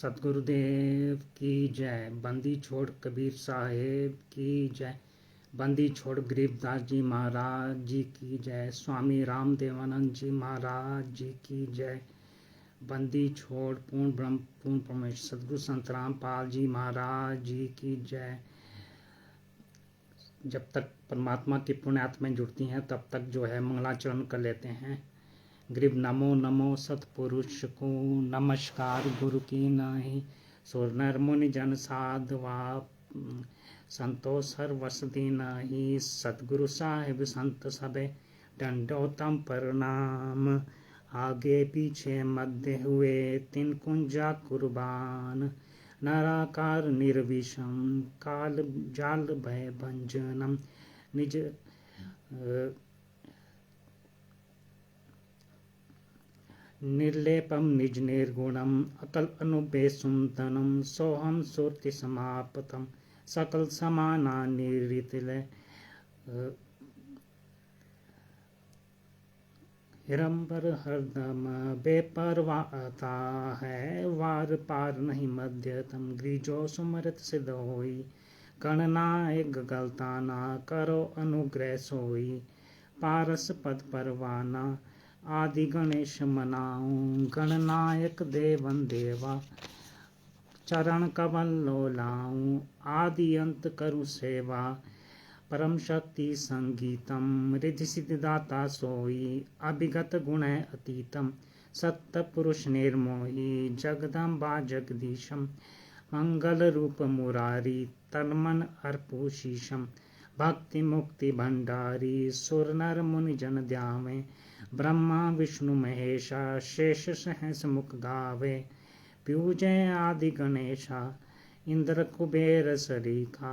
सतगुरुदेव की जय। बंदी छोड़ कबीर साहेब की जय। बंदी छोड़ गरीबदास जी महाराज जी की जय। स्वामी रामदेवानंद जी महाराज जी की जय। बंदी छोड़ पूर्ण ब्रह्म पूर्ण परमेश्वर सतगुरु संत रामपाल जी महाराज जी की जय। जब तक परमात्मा की पुण्य आत्माएं जुड़ती हैं तब तक जो है मंगलाचरण कर लेते हैं। गरीब नमो नमो सतपुरुष को नमस्कार गुरु की नाही। सुर नर मुनि जन साधवा संतो सर्वसति नाही। सतगुरु साहिब संत सबे दंडोतम प्रणाम। आगे पीछे मध्य हुए तीन कुंजा कुर्बान। नराकार निर्विषम काल जाल भय भंजनम। निज निर्लेपम निज निर्गुणम अकल अनुपेशुम धनम। सोहम सुरति समापतम सकल समाना निरितले। हिरंबर हरदम बेपरवाता है। वार पार नहीं मध्यतम ग्रीजो सुमरत सिद्ध होई। गणनायक गलता ना करो अनुग्रह सोई। पारस पद परवाना आदि गणेश मनाऊं। गणनायक देवन देवा चरण कमल लो लाऊं। आदि अंत करु सेवा परम शक्ति संगीतम। रिद्धि सिद्धि दाता सोई अभिगत गुण अतीतम। सत्य पुरुष निर्मोही जगदम्बा जगदीशम। मंगल रूप मुरारी तन मन अर्पु शीशम। भक्ति मुक्ति भंडारी सुर नर मुनि जन ध्यावे। ब्रह्मा विष्णु महेशा शेष सहस मुख गावे। पूजय आदि गणेशा इंद्र कुबेर सरीखा।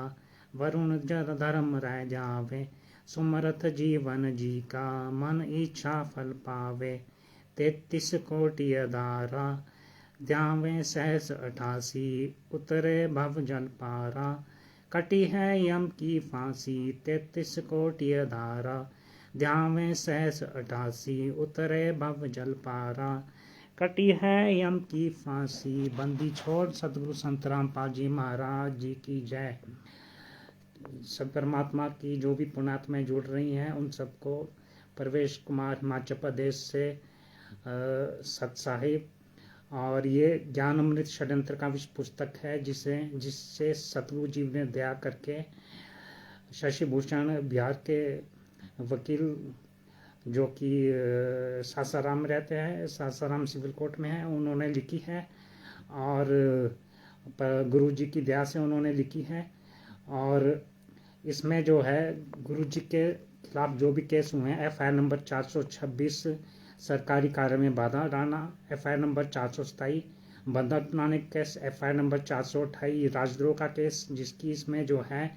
वरुण जर धर्म रह जावे। सुमरथ जीवन जी का मन इच्छा फल पावे। 33 कोटि अधारा ध्यावे सहस 88। उतरे भव जल पारा कटी है यम की फांसी। 33 कोटि अधारा ध्यावे सहस 88। उतरे भव जल पारा कटी है यम की फांसी। बंदी छोड़ सतगुरु संत रामपाल जी महाराज जी की जय। सब परमात्मा की जो भी पुण्यात्माएं जुड़ रही हैं उन सबको प्रवेश कुमार हिमाचल प्रदेश से सत साहिब। और ये ज्ञान अमृत षड्यंत्र का विश्व पुस्तक है जिससे सतगुरु जी ने दया करके शशि भूषण बिहार के वकील जो कि सासाराम रहते हैं, सासाराम सिविल कोर्ट में है, उन्होंने लिखी है। और गुरु जी की दया से उन्होंने लिखी है। और इसमें जो है गुरु जी के खिलाफ जो भी केस हुए हैं, FIR नंबर 426 सरकारी कार्य में बाधा डालना, FIR नंबर 427 बंधक बनाने केस, FIR नंबर 428 राजद्रोह का केस, जिसकी इसमें जो है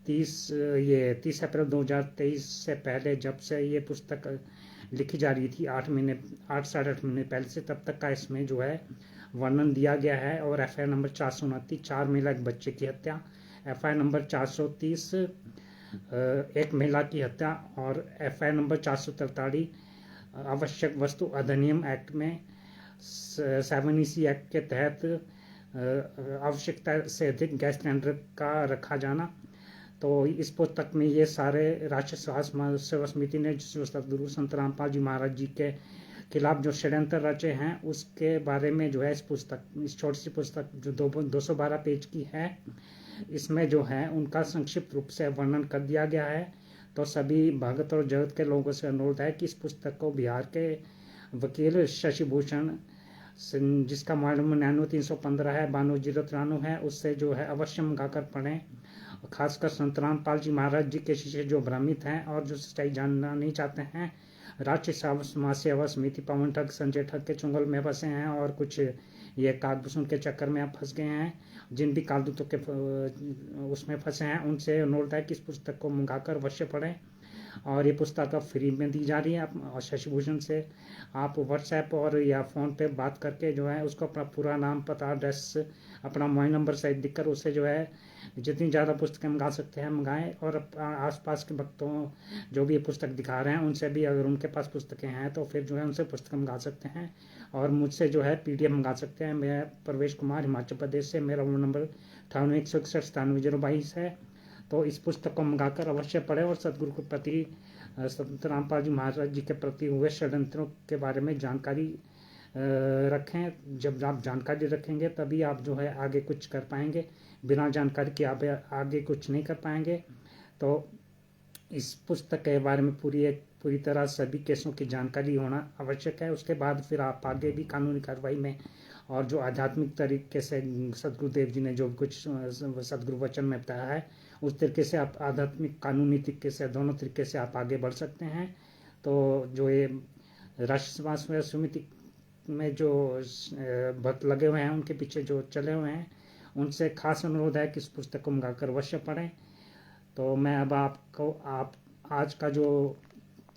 30 अप्रैल 2023 से पहले, जब से ये पुस्तक लिखी जा रही थी 8 साढ़े 8 महीने पहले से, तब तक का इसमें जो है वर्णन दिया गया है। और FIR नंबर 429 4 महिला एक बच्चे की हत्या, FIR नंबर 430 एक महिला की हत्या, और FIR नंबर 443 आवश्यक वस्तु अधिनियम एक्ट में 7EC एक्ट के तहत आवश्यकता से अधिक गैस सिलेंडर का रखा जाना। तो इस पुस्तक में ये सारे राष्ट्रीय स्वास्थ्य सेवा समिति ने जो सतगुरु संत रामपाल जी महाराज जी के खिलाफ जो षड्यंत्र रचे हैं उसके बारे में जो है इस छोटी सी पुस्तक जो 212 पेज की है, इसमें जो है उनका संक्षिप्त रूप से वर्णन कर दिया गया है। तो सभी भगत और जगत के लोगों से अनुरोध है कि इस पुस्तक को बिहार के वकील शशि भूषण, जिसका मॉडल नंबर 99315 है, 92093 है, उससे जो है अवश्य मंगाकर पढ़ें। खासकर संत रामपाल जी महाराज जी के शिष्य जो भ्रमित हैं और जो सच्चाई जानना नहीं चाहते हैं, राष्ट्रीय समाज सेवा समिति पवन ठग संजय ठग के चुंगल में फंसे हैं और कुछ ये कागभूषण के चक्कर में आप फंस गए हैं, जिन भी कालदूतों के उसमें फंसे हैं, उनसे अनुरोध है कि इस पुस्तक को मंगाकर अवश्य पढ़ें। और ये पुस्तक अब फ्री में दी जा रही है और शशि भूषण से। आप व्हाट्सएप और या फ़ोन पे बात करके जो है उसको अपना पूरा नाम, पता, एड्रेस, अपना मोबाइल नंबर सहित दिखकर उससे जो है जितनी ज़्यादा पुस्तकें मंगा सकते हैं मंगाएं। और आसपास के भक्तों जो भी ये पुस्तक दिखा रहे हैं उनसे भी अगर उनके पास पुस्तकें हैं तो फिर जो है उनसे पुस्तकें मंगा सकते हैं और मुझसे जो है PDF मंगा सकते हैं। मैं प्रवेश कुमार, हिमाचल प्रदेश से, मेरा मोबाइल नंबर 5861 97 022 है। तो इस पुस्तक को मंगाकर अवश्य पढ़ें और सदगुरु के प्रति, संत रामपाल जी महाराज जी के प्रति हुए षड्यंत्रों के बारे में जानकारी रखें। जब आप जानकारी रखेंगे तभी आप जो है आगे कुछ कर पाएंगे, बिना जानकारी के आप आगे कुछ नहीं कर पाएंगे। तो इस पुस्तक के बारे में पूरी तरह सभी केसों की जानकारी होना आवश्यक है। उसके बाद फिर आप आगे भी कानूनी कार्रवाई में और जो आध्यात्मिक तरीके से सदगुरुदेव जी ने जो कुछ सदगुरु वचन में बताया है उस तरीके से आप आध्यात्मिक, कानूनी तरीके से, दोनों तरीके से आप आगे बढ़ सकते हैं। तो जो ये राष्ट्रीय समाज सेवा समिति में जो भक्त लगे हुए हैं, उनके पीछे जो चले हुए हैं, उनसे खास अनुरोध है कि इस पुस्तक को मंगाकर अवश्य पढ़ें। तो मैं अब आपको आज का जो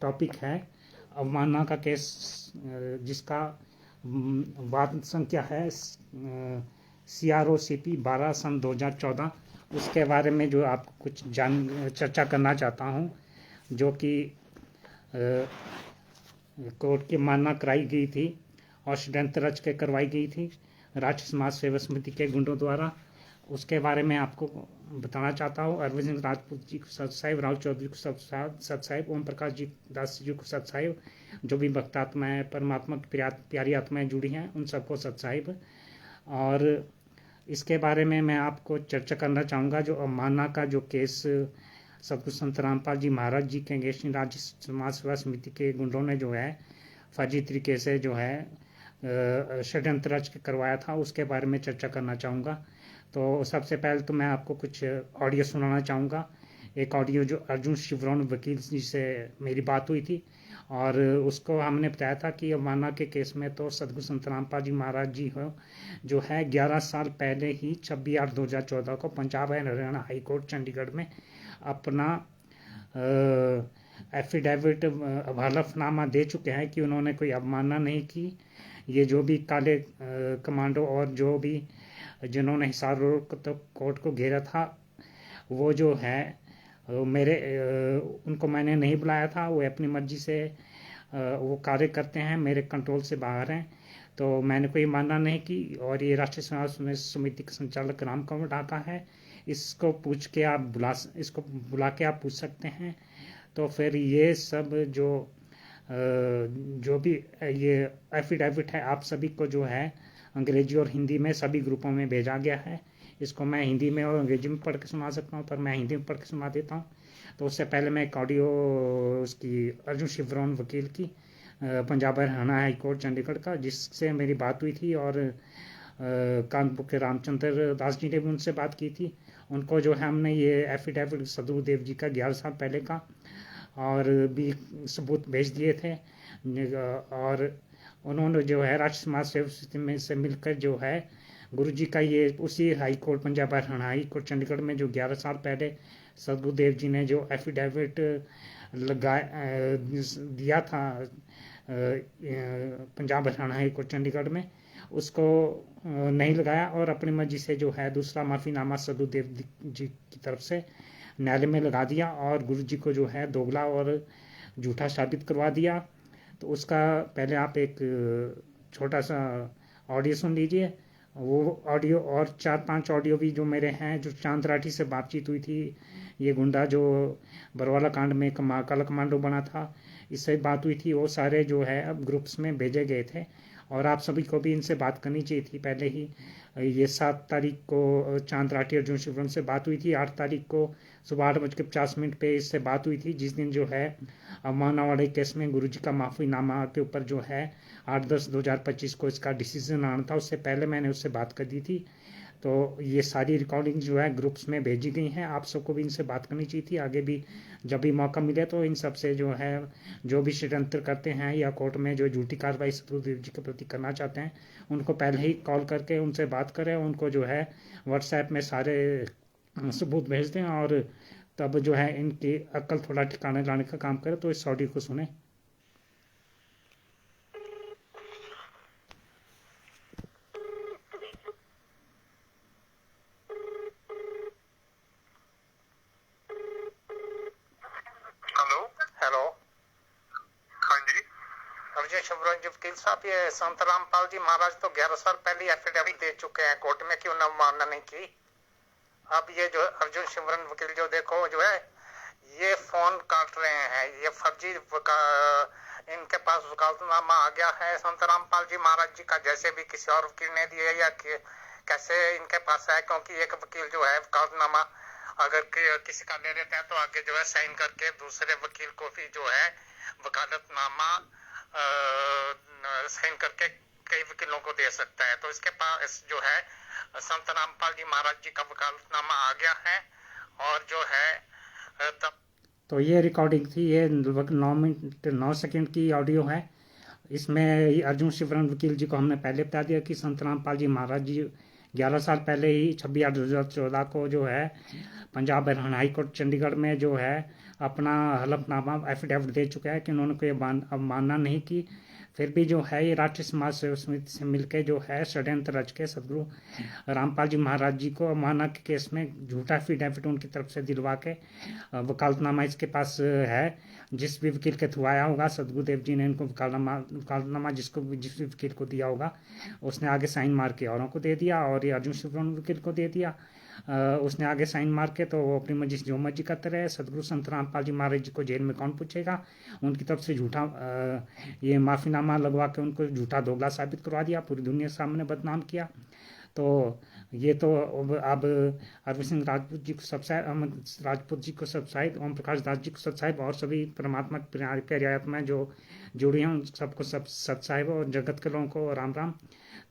टॉपिक है अवमानना का केस, जिसका वाद संख्या है CRO-CP 12 सन 2014, उसके बारे में जो आपको कुछ चर्चा करना चाहता हूँ, जो कि कोर्ट की मानना कराई गई थी और षड्यंत्र रच के करवाई गई थी राष्ट्रीय समाज सेवा समिति के गुंडों द्वारा। उसके बारे में आपको बताना चाहता हूँ। अरविंद सिंह राजपूत जी को सत साहिब, राव चौधरी को सत साहिब, ओम प्रकाश जी दास जी को सत साहिब, जो भी भक्त आत्माएँ, परमात्मा की प्यारी आत्माएँ जुड़ी हैं, उन सबको सत साहिब। और इसके बारे में मैं आपको चर्चा करना चाहूँगा। जो अवमानना का जो केस सतगुरु संत रामपाल जी महाराज जी के अगेंस्ट राज्य समाज सेवा समिति के गुंडों ने जो है फर्जी तरीके से जो है षड्यंत्र रच के करवाया था, उसके बारे में चर्चा करना चाहूँगा। तो सबसे पहले तो मैं आपको कुछ ऑडियो सुनाना चाहूँगा। एक ऑडियो जो अर्जुन शिवरोन वकील जी से मेरी बात हुई थी और उसको हमने बताया था कि अवमानना के केस में तो सतगुरु संत रामपाल जी महाराज जी हो जो है 11 साल पहले ही 26/8/2014 को Punjab and Haryana high court Chandigarh में अपना एफिडेविट हलफनामा दे चुके हैं कि उन्होंने कोई अवमानना नहीं की। ये जो भी काले कमांडो और जो भी जिन्होंने हिसार रोड कोर्ट को घेरा था, वो जो है उनको मैंने नहीं बुलाया था। वो अपनी मर्जी से वो कार्य करते हैं, मेरे कंट्रोल से बाहर हैं। तो मैंने कोई मानना नहीं की। और ये राष्ट्रीय समाज समिति का संचालक राम कंवर ढाका है, इसको बुला के आप पूछ सकते हैं। तो फिर ये सब जो भी ये एफिडेविट है आप सभी को जो है अंग्रेजी और हिंदी में सभी ग्रुपों में भेजा गया है। इसको मैं हिंदी में और अंग्रेजी में पढ़ के सुना सकता हूँ, पर मैं हिंदी में पढ़ के सुना देता हूँ। तो उससे पहले मैं एक ऑडियो उसकी अर्जुन शिवरोन वकील की पंजाब हरियाणा हाई कोर्ट चंडीगढ़ का, जिससे मेरी बात हुई थी और कानपुर के रामचंद्र दास जी ने भी उनसे बात की थी। उनको जो है हमने ये एफिडेविट सदगुरुदेव जी का 11 साल पहले का और भी सबूत भेज दिए थे। और उन्होंने जो है राष्ट्रीय समाज सेवा समिति में से मिलकर जो है गुरु जी का ये उसी high court Punjab Haryana high court Chandigarh में जो 11 साल पहले सदगुरुदेव जी ने जो एफिडेविट दिया था पंजाब हरियाणा हाई कोर्ट चंडीगढ़ में, उसको नहीं लगाया और अपनी मर्जी से जो है दूसरा माफ़ीनामा सदगुरुदेव जी की तरफ से न्यायालय में लगा दिया और गुरु जी को जो है दोगला और झूठा साबित करवा दिया। तो उसका पहले आप एक छोटा सा ऑडियो सुन लीजिए। वो ऑडियो और 4-5 ऑडियो भी जो मेरे हैं, जो चांद राठी से बातचीत हुई थी, ये गुंडा जो बरवाला कांड में काला कमांडो बना था, इससे बात हुई थी, वो सारे जो है अब ग्रुप्स में भेजे गए थे और आप सभी को भी इनसे बात करनी चाहिए थी पहले ही। ये 7 तारीख को चांद राठी अर्जुन शिवरन से बात हुई थी। 8 तारीख को सुबह 8:50 पे इससे बात हुई थी, जिस दिन जो है अवमानना वाले केस में गुरु जी का माफ़ीनामा के ऊपर जो है 8/10/2025 को इसका डिसीजन आना था। उससे पहले मैंने उससे बात कर दी थी। तो ये सारी रिकॉर्डिंग जो है ग्रुप्स में भेजी गई हैं। आप सबको भी इनसे बात करनी चाहिए थी। आगे भी जब भी मौका मिले तो इन सब से जो है जो भी षड्यंत्र करते हैं या कोर्ट में जो झूठी कार्रवाई सतगुरुदेव जी के प्रति करना चाहते हैं, उनको पहले ही कॉल करके उनसे बात करें, उनको जो है व्हाट्सएप में सारे सबूत भेज दें और तब जो है इनकी अक्ल थोड़ा ठिकाने लाने का काम करे। तो इस ऑडियो को सुने। Hello hello. हाँ जी। अर्जुन शिवराज जी वकील साहब, ये संत रामपाल जी महाराज तो 11 साल पहले एफिडेविट दे चुके हैं कोर्ट में, क्यों न मानना नहीं की। अब ये जो अर्जुन शिवरन वकील जो देखो जो है ये फोन काट रहे हैं, ये फर्जी इनके पास वकालतनामा आ गया है संत रामपाल जी महाराज जी का, जैसे भी किसी और वकील ने दिया या कैसे इनके पास है। क्योंकि एक वकील जो है वकालतनामा अगर किसी का ले लेता है तो आगे जो है साइन करके दूसरे वकील को भी जो है वकालतनामा साइन करके कई वकीलों को दे सकता है। तो इसके पास जो है संत रामपाल जी महाराज जी का वकालतनामा आ गया है और जो है तब। तो ये रिकॉर्डिंग थी, ये लगभग 9 मिनट 9 सेकंड की ऑडियो है। इसमें अर्जुन शिवरन वकील जी को हमने पहले बता दिया कि संत रामपाल जी महाराज जी 11 साल पहले ही 26/8/2014 को जो है पंजाब हरियाणा हाई कोर्ट चंडीगढ़ में जो है अपना हलफनामा एफिडेविट दे चुका है कि उन्होंने कोई अवमानना नहीं की। फिर भी जो है ये राष्ट्रीय समाज सेवा समिति से मिलकर जो है षड्यंत्र रच के सदगुरु रामपाल जी महाराज जी को अवमानना के केस में झूठा एफिडेविट उनकी तरफ से दिलवा के वकालतनामा इसके पास है। जिस भी वकील के थ्रू आया होगा सदगुरुदेव जी ने इनको वकालतनामा जिस भी वकील को दिया होगा उसने आगे साइन मार के औरों को दे दिया, और ये अर्जुन शिवरन वकील को दे दिया। उसने आगे साइन मार के, तो वो अपनी मर्जी से जो मर्जी करते रहे। सदगुरु संत रामपाल जी महाराज जी को जेल में कौन पूछेगा। उनकी तरफ से झूठा ये माफ़ीनामा लगवा के उनको झूठा दोगला साबित करवा दिया, पूरी दुनिया के सामने बदनाम किया। तो ये तो अब अरविंद सिंह राजपूत जी को सब राजपूत जी को सब साहिब, ओम प्रकाश दास जी को सत साहिब और सभी परमात्मा के रियायत में जो जुड़ी हैं उन सबको सब सत साहिब और जगत के लोगों को राम राम।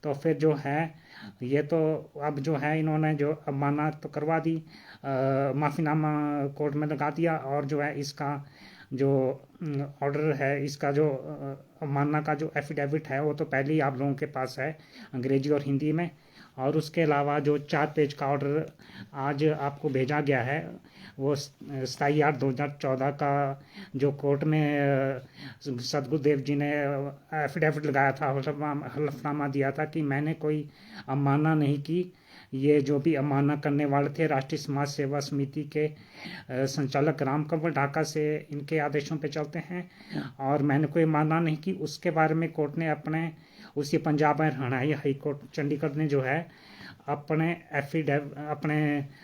तो फिर जो है ये तो अब जो है इन्होंने जो अवमानना तो करवा दी, माफ़ीनामा कोर्ट में लगा दिया, और जो है इसका जो ऑर्डर है, इसका जो अवमानना का जो एफिडेविट है वो तो पहले ही आप लोगों के पास है अंग्रेजी और हिंदी में। और उसके अलावा जो 4 पेज का ऑर्डर आज आपको भेजा गया है वो 27/8/2014 का जो कोर्ट में सदगुरुदेव जी ने एफिडेविट लगाया था, हलफनामा दिया था कि मैंने कोई अवमानना नहीं की। ये जो भी अवमानना करने वाले थे राष्ट्रीय समाज सेवा समिति के संचालक राम कंवर ढाका से इनके आदेशों पे चलते हैं, और मैंने कोई अवमानना नहीं की। उसके बारे में कोर्ट ने अपने उसी पंजाब और हरियाणा हाई कोर्ट चंडीगढ़ ने जो है अपने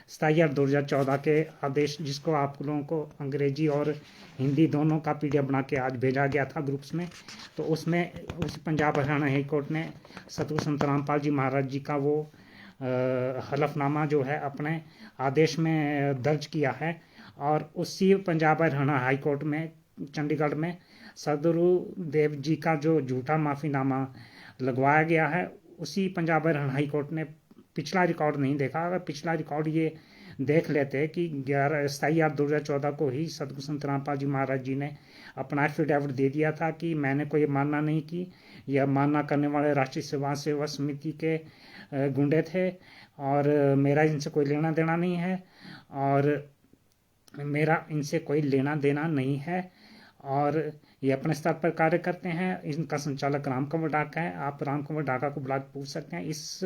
27/8/2014 के आदेश, जिसको आप लोगों को अंग्रेजी और हिंदी दोनों का PDF बना के आज भेजा गया था ग्रुप्स में, तो उसमें उस पंजाब हरियाणा हाई कोर्ट ने सतगुरु संत रामपाल जी महाराज जी का वो हलफनामा जो है अपने आदेश में दर्ज किया है। और उसी पंजाब हरियाणा हाई कोर्ट में चंडीगढ़ में सदगुरुदेव जी का जो झूठा माफ़ीनामा लगवाया गया है, उसी पंजाब हरियाणा हाई कोर्ट ने पिछला रिकॉर्ड नहीं देखा। अगर पिछला रिकॉर्ड ये देख लेते कि 27/8/2014 को ही सदगुरु संत रामपाल जी महाराज जी ने अपना एफिडेविट दे दिया था कि मैंने कोई मानना नहीं की, यह मानना करने वाले राष्ट्रीय समाज सेवा समिति के गुंडे थे और मेरा इनसे कोई लेना देना नहीं है, और मेरा इनसे कोई लेना देना नहीं है, और ये अपने स्तर पर कार्य करते हैं। इनका संचालक राम कंवर ढाका है। आप राम कंवर ढाका को बुला पूछ सकते हैं इस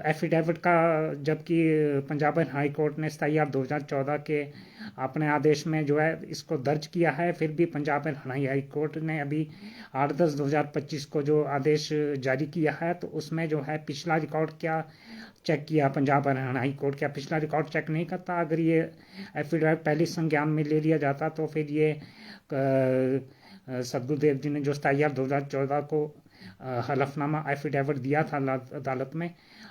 एफिडेविट का। जबकि पंजाब हाई कोर्ट ने 27/8/2014 के अपने आदेश में जो है इसको दर्ज किया है, फिर भी पंजाब हरियाणा हाई कोर्ट ने अभी 8/10/2025 को जो आदेश जारी किया है, तो उसमें जो है पिछला रिकॉर्ड क्या चेक किया पंजाब हरियाणा हाई कोर्ट, क्या पिछला रिकॉर्ड चेक नहीं करता। अगर ये एफिडेविट पहले संज्ञान में ले लिया जाता तो फिर ये सदगुरुदेव जी ने जो 27/8/2014 को हलफनामा एफिडेविट दिया था अदालत में,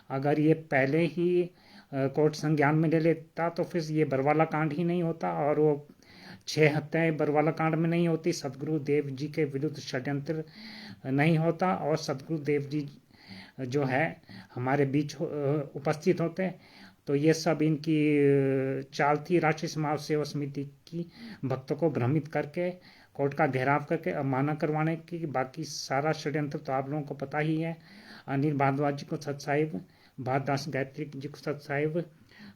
अगर ये पहले ही कोर्ट संज्ञान में ले लेता तो फिर ये बरवाला कांड ही नहीं होता, और वो 6 हत्याएं बरवाला कांड में नहीं होती, सदगुरुदेव जी के विरुद्ध षड्यंत्र नहीं होता, और सदगुरुदेव जी जो है हमारे बीच उपस्थित होते। तो ये सब इनकी चाल थी राष्ट्रीय समाज सेवा समिति की, भक्तों को भ्रमित करके कोर्ट का घेराव करके अवमानना करवाने की। बाकी सारा षड्यंत्र तो आप लोगों को पता ही है। अनिल भारद्वाज जी को सत साहिब, भारदास गायत्री जी को सत साहिब,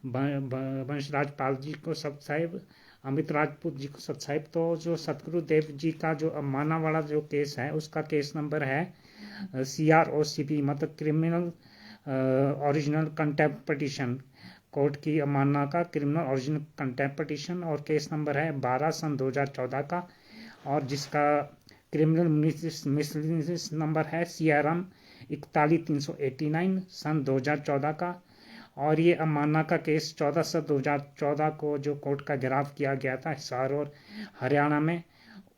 वंशराज पाल जी को सतसाहिब, अमित राजपूत जी को सतसाहिब। तो जो सतगुरुदेव जी का जो अवमानना वाला जो केस है उसका केस नंबर है CROCP, मतलब criminal original contempt petition, court की अवमानना का क्रिमिनल ओरिजिनल कंटेम्प्ट पिटिशन, और केस नंबर है 12 सन 2014 का, और जिसका क्रिमिनल मिसलिनियस नंबर है CRM 41389 सन 2014 का। और ये अवमानना का केस 14/7/2014 को जो कोर्ट का घेराव किया गया था हिसार और हरियाणा में,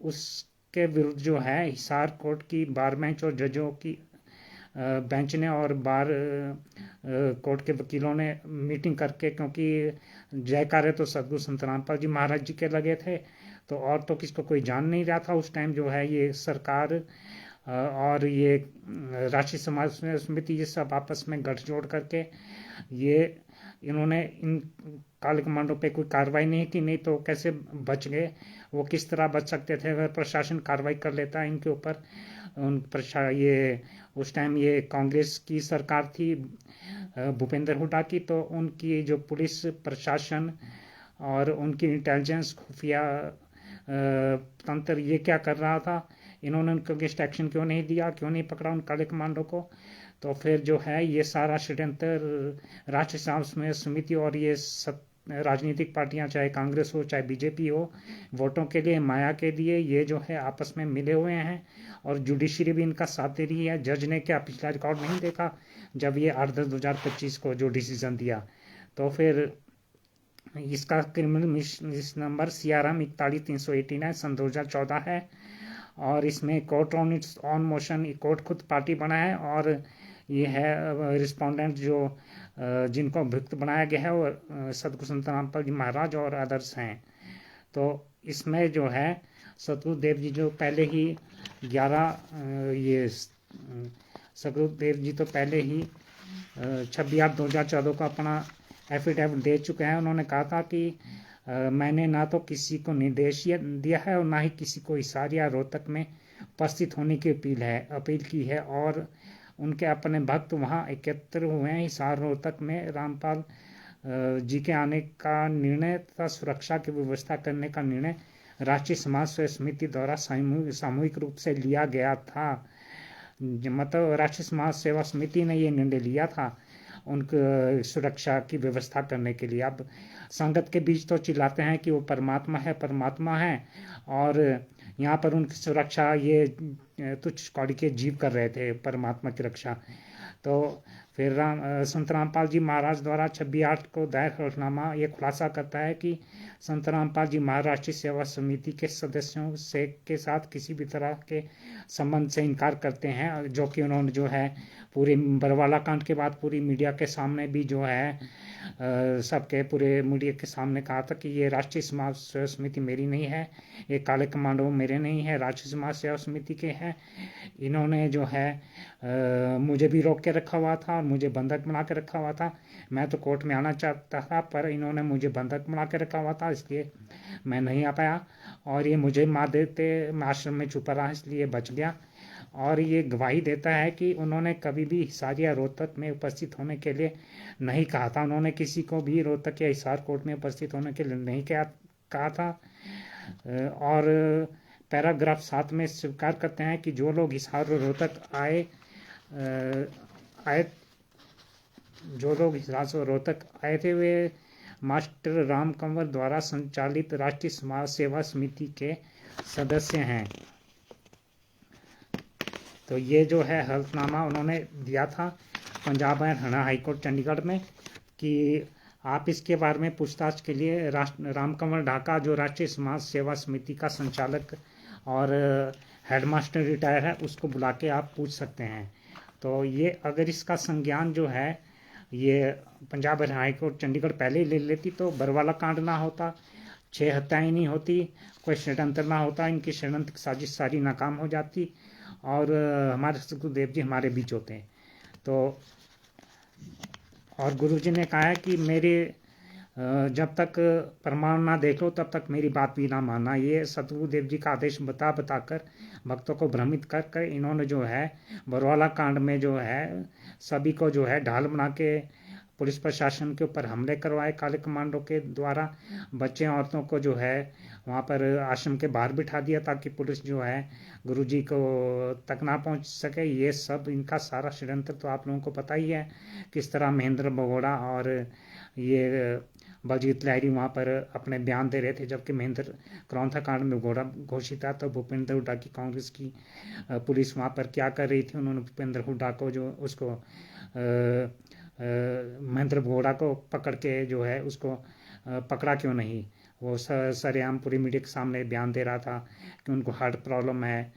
उसके विरुद्ध जो है हिसार कोर्ट की बार बेंच और जजों की बेंच ने और बार कोर्ट के वकीलों ने मीटिंग करके, क्योंकि जयकारे तो सदगुरु संत रामपाल जी महाराज जी के लगे थे, तो और तो किसको कोई जान नहीं रहा था उस टाइम। जो है ये सरकार और ये राष्ट्रीय समाज समिति ये सब आपस में गठजोड़ करके ये इन्होंने इन काले कमांडो पे कोई कार्रवाई नहीं की, नहीं तो कैसे बच गए, वो किस तरह बच सकते थे अगर प्रशासन कार्रवाई कर लेता इनके ऊपर। ये उस टाइम ये कांग्रेस की सरकार थी भूपेंद्र हुड्डा की, तो उनकी जो पुलिस प्रशासन और उनकी इंटेलिजेंस खुफिया तंत्र ये क्या कर रहा था, इन्होंने उनके अगेंस्ट एक्शन क्यों नहीं दिया, क्यों नहीं पकड़ा उन काले कमांडो को। तो फिर जो है ये सारा षड्यंत्र राष्ट्रीय समिति और ये सब राजनीतिक पार्टियां, चाहे कांग्रेस हो चाहे बीजेपी हो, वोटों के लिए माया के लिए ये जो है आपस में मिले हुए हैं, और जुडिशरी भी इनका साथ दे रही है। जज ने क्या पिछला रिकॉर्ड नहीं देखा जब ये 8/10/2025 को जो डिसीजन दिया, तो फिर इसका क्रिमिनल नंबर CRM 41389 सन 2014 है, और इसमें court on it's on motion court खुद पार्टी बना है, और ये है रिस्पोंडेंट जो जिनको अभियुक्त बनाया गया है वो सतगुरु संत रामपाल जी महाराज और अदर्स हैं। तो इसमें जो है सतगुरुदेव जी जो पहले ही 11 ये सतगुरुदेव जी तो पहले ही 26/8/2014 को अपना एफिडेविट दे चुके हैं। उन्होंने कहा था कि मैंने ना तो किसी को निर्देश दिया है और ना ही किसी को हिसार या रोहतक में उपस्थित होने की अपील की है, और उनके अपने भक्त वहां एकत्र हुए हैं हिसार रोहतक में। रामपाल जी के आने का निर्णय तथा सुरक्षा की व्यवस्था करने का निर्णय राष्ट्रीय समाज सेवा समिति द्वारा सामूहिक रूप से लिया गया था। मतलब राष्ट्रीय समाज सेवा समिति ने ये निर्णय लिया था उनकी सुरक्षा की व्यवस्था करने के लिए। अब संगत के बीच तो चिल्लाते हैं कि वो परमात्मा है, और यहाँ पर उनकी सुरक्षा ये तुच्छ कौड़ी के जीव कर रहे थे परमात्मा की रक्षा। तो फिर संत रामपाल जी महाराज द्वारा 26/8 को दायर हलफनामा ये खुलासा करता है कि संत रामपाल जी महाराज राष्ट्रीय सेवा समिति के सदस्यों से के साथ किसी भी तरह के संबंध से इनकार करते हैं, जो कि उन्होंने जो है पूरे बरवाला कांड के बाद पूरी मीडिया के सामने भी जो है सबके पूरे मीडिया के सामने कहा था कि ये राष्ट्रीय समाज सेवा समिति मेरी नहीं है, ये काले कमांडो मेरे नहीं है, राष्ट्रीय समाज सेवा समिति के हैं। इन्होंने जो है मुझे भी रोक के रखा हुआ था और मुझे बंधक बना के रखा हुआ था। मैं तो कोर्ट में आना चाहता था पर इन्होंने मुझे बंधक बना के रखा हुआ था, इसलिए मैं नहीं आ पाया, और ये मुझे मार देते, मैं आश्रम में छुपा रहा इसलिए बच गया। और ये गवाही देता है कि उन्होंने कभी भी हिसार या रोहतक में उपस्थित होने के लिए नहीं कहा था, उन्होंने किसी को भी रोहतक या हिसार कोर्ट में उपस्थित होने के लिए नहीं कहा था। और पैराग्राफ 7 में स्वीकार करते हैं कि जो लोग हिसार और रोहतक आए थे वे मास्टर राम कंवर द्वारा संचालित राष्ट्रीय समाज सेवा समिति के सदस्य हैं। तो ये जो है हल्फनामा उन्होंने दिया था पंजाब एंड हरियाणा हाईकोर्ट चंडीगढ़ में कि आप इसके बारे में पूछताछ के लिए राम कंवर ढाका जो राष्ट्रीय समाज सेवा समिति का संचालक और हेडमास्टर रिटायर है उसको बुला के आप पूछ सकते हैं। तो ये अगर इसका संज्ञान जो है ये पंजाब हरियाणा हाईकोर्ट चंडीगढ़ पहले ही ले लेती तो बरवाला कांड ना होता, 6 हत्याएं नहीं होती, कोई षड्यंत्र ना होता, इनकी षड्यंत्र साजिश सारी नाकाम हो जाती और हमारे सतगुरुदेव जी हमारे बीच होते हैं। तो और गुरु जी ने कहा है कि मेरे जब तक प्रमाण ना देख लो तब तक मेरी बात भी ना मानना। ये सतगुरुदेव जी का आदेश बताकर भक्तों को भ्रमित कर इन्होंने जो है बरवाला कांड में जो है सभी को जो है ढाल बना के पुलिस प्रशासन के ऊपर हमले करवाए काले कमांडो के द्वारा, बच्चे औरतों को जो है वहाँ पर आश्रम के बाहर बिठा दिया ताकि पुलिस जो है गुरुजी को तक ना पहुँच सके। ये सब इनका सारा षड्यंत्र तो आप लोगों को पता ही है, किस तरह महेंद्र बगोड़ा और ये बलजीत लहरी वहाँ पर अपने बयान दे रहे थे, जबकि महेंद्र क्रौंथा कांड में घोड़ा घोषित था। तो भूपेंद्र हुड्डा की कांग्रेस की पुलिस वहाँ पर क्या कर रही थी, उन्होंने भूपेंद्र हुड्डा को जो उसको महेंद्र बगोड़ा को पकड़ के जो है उसको पकड़ा क्यों नहीं। वो सरेआम पूरी मीडिया के सामने बयान दे रहा था कि उनको हार्ट प्रॉब्लम है,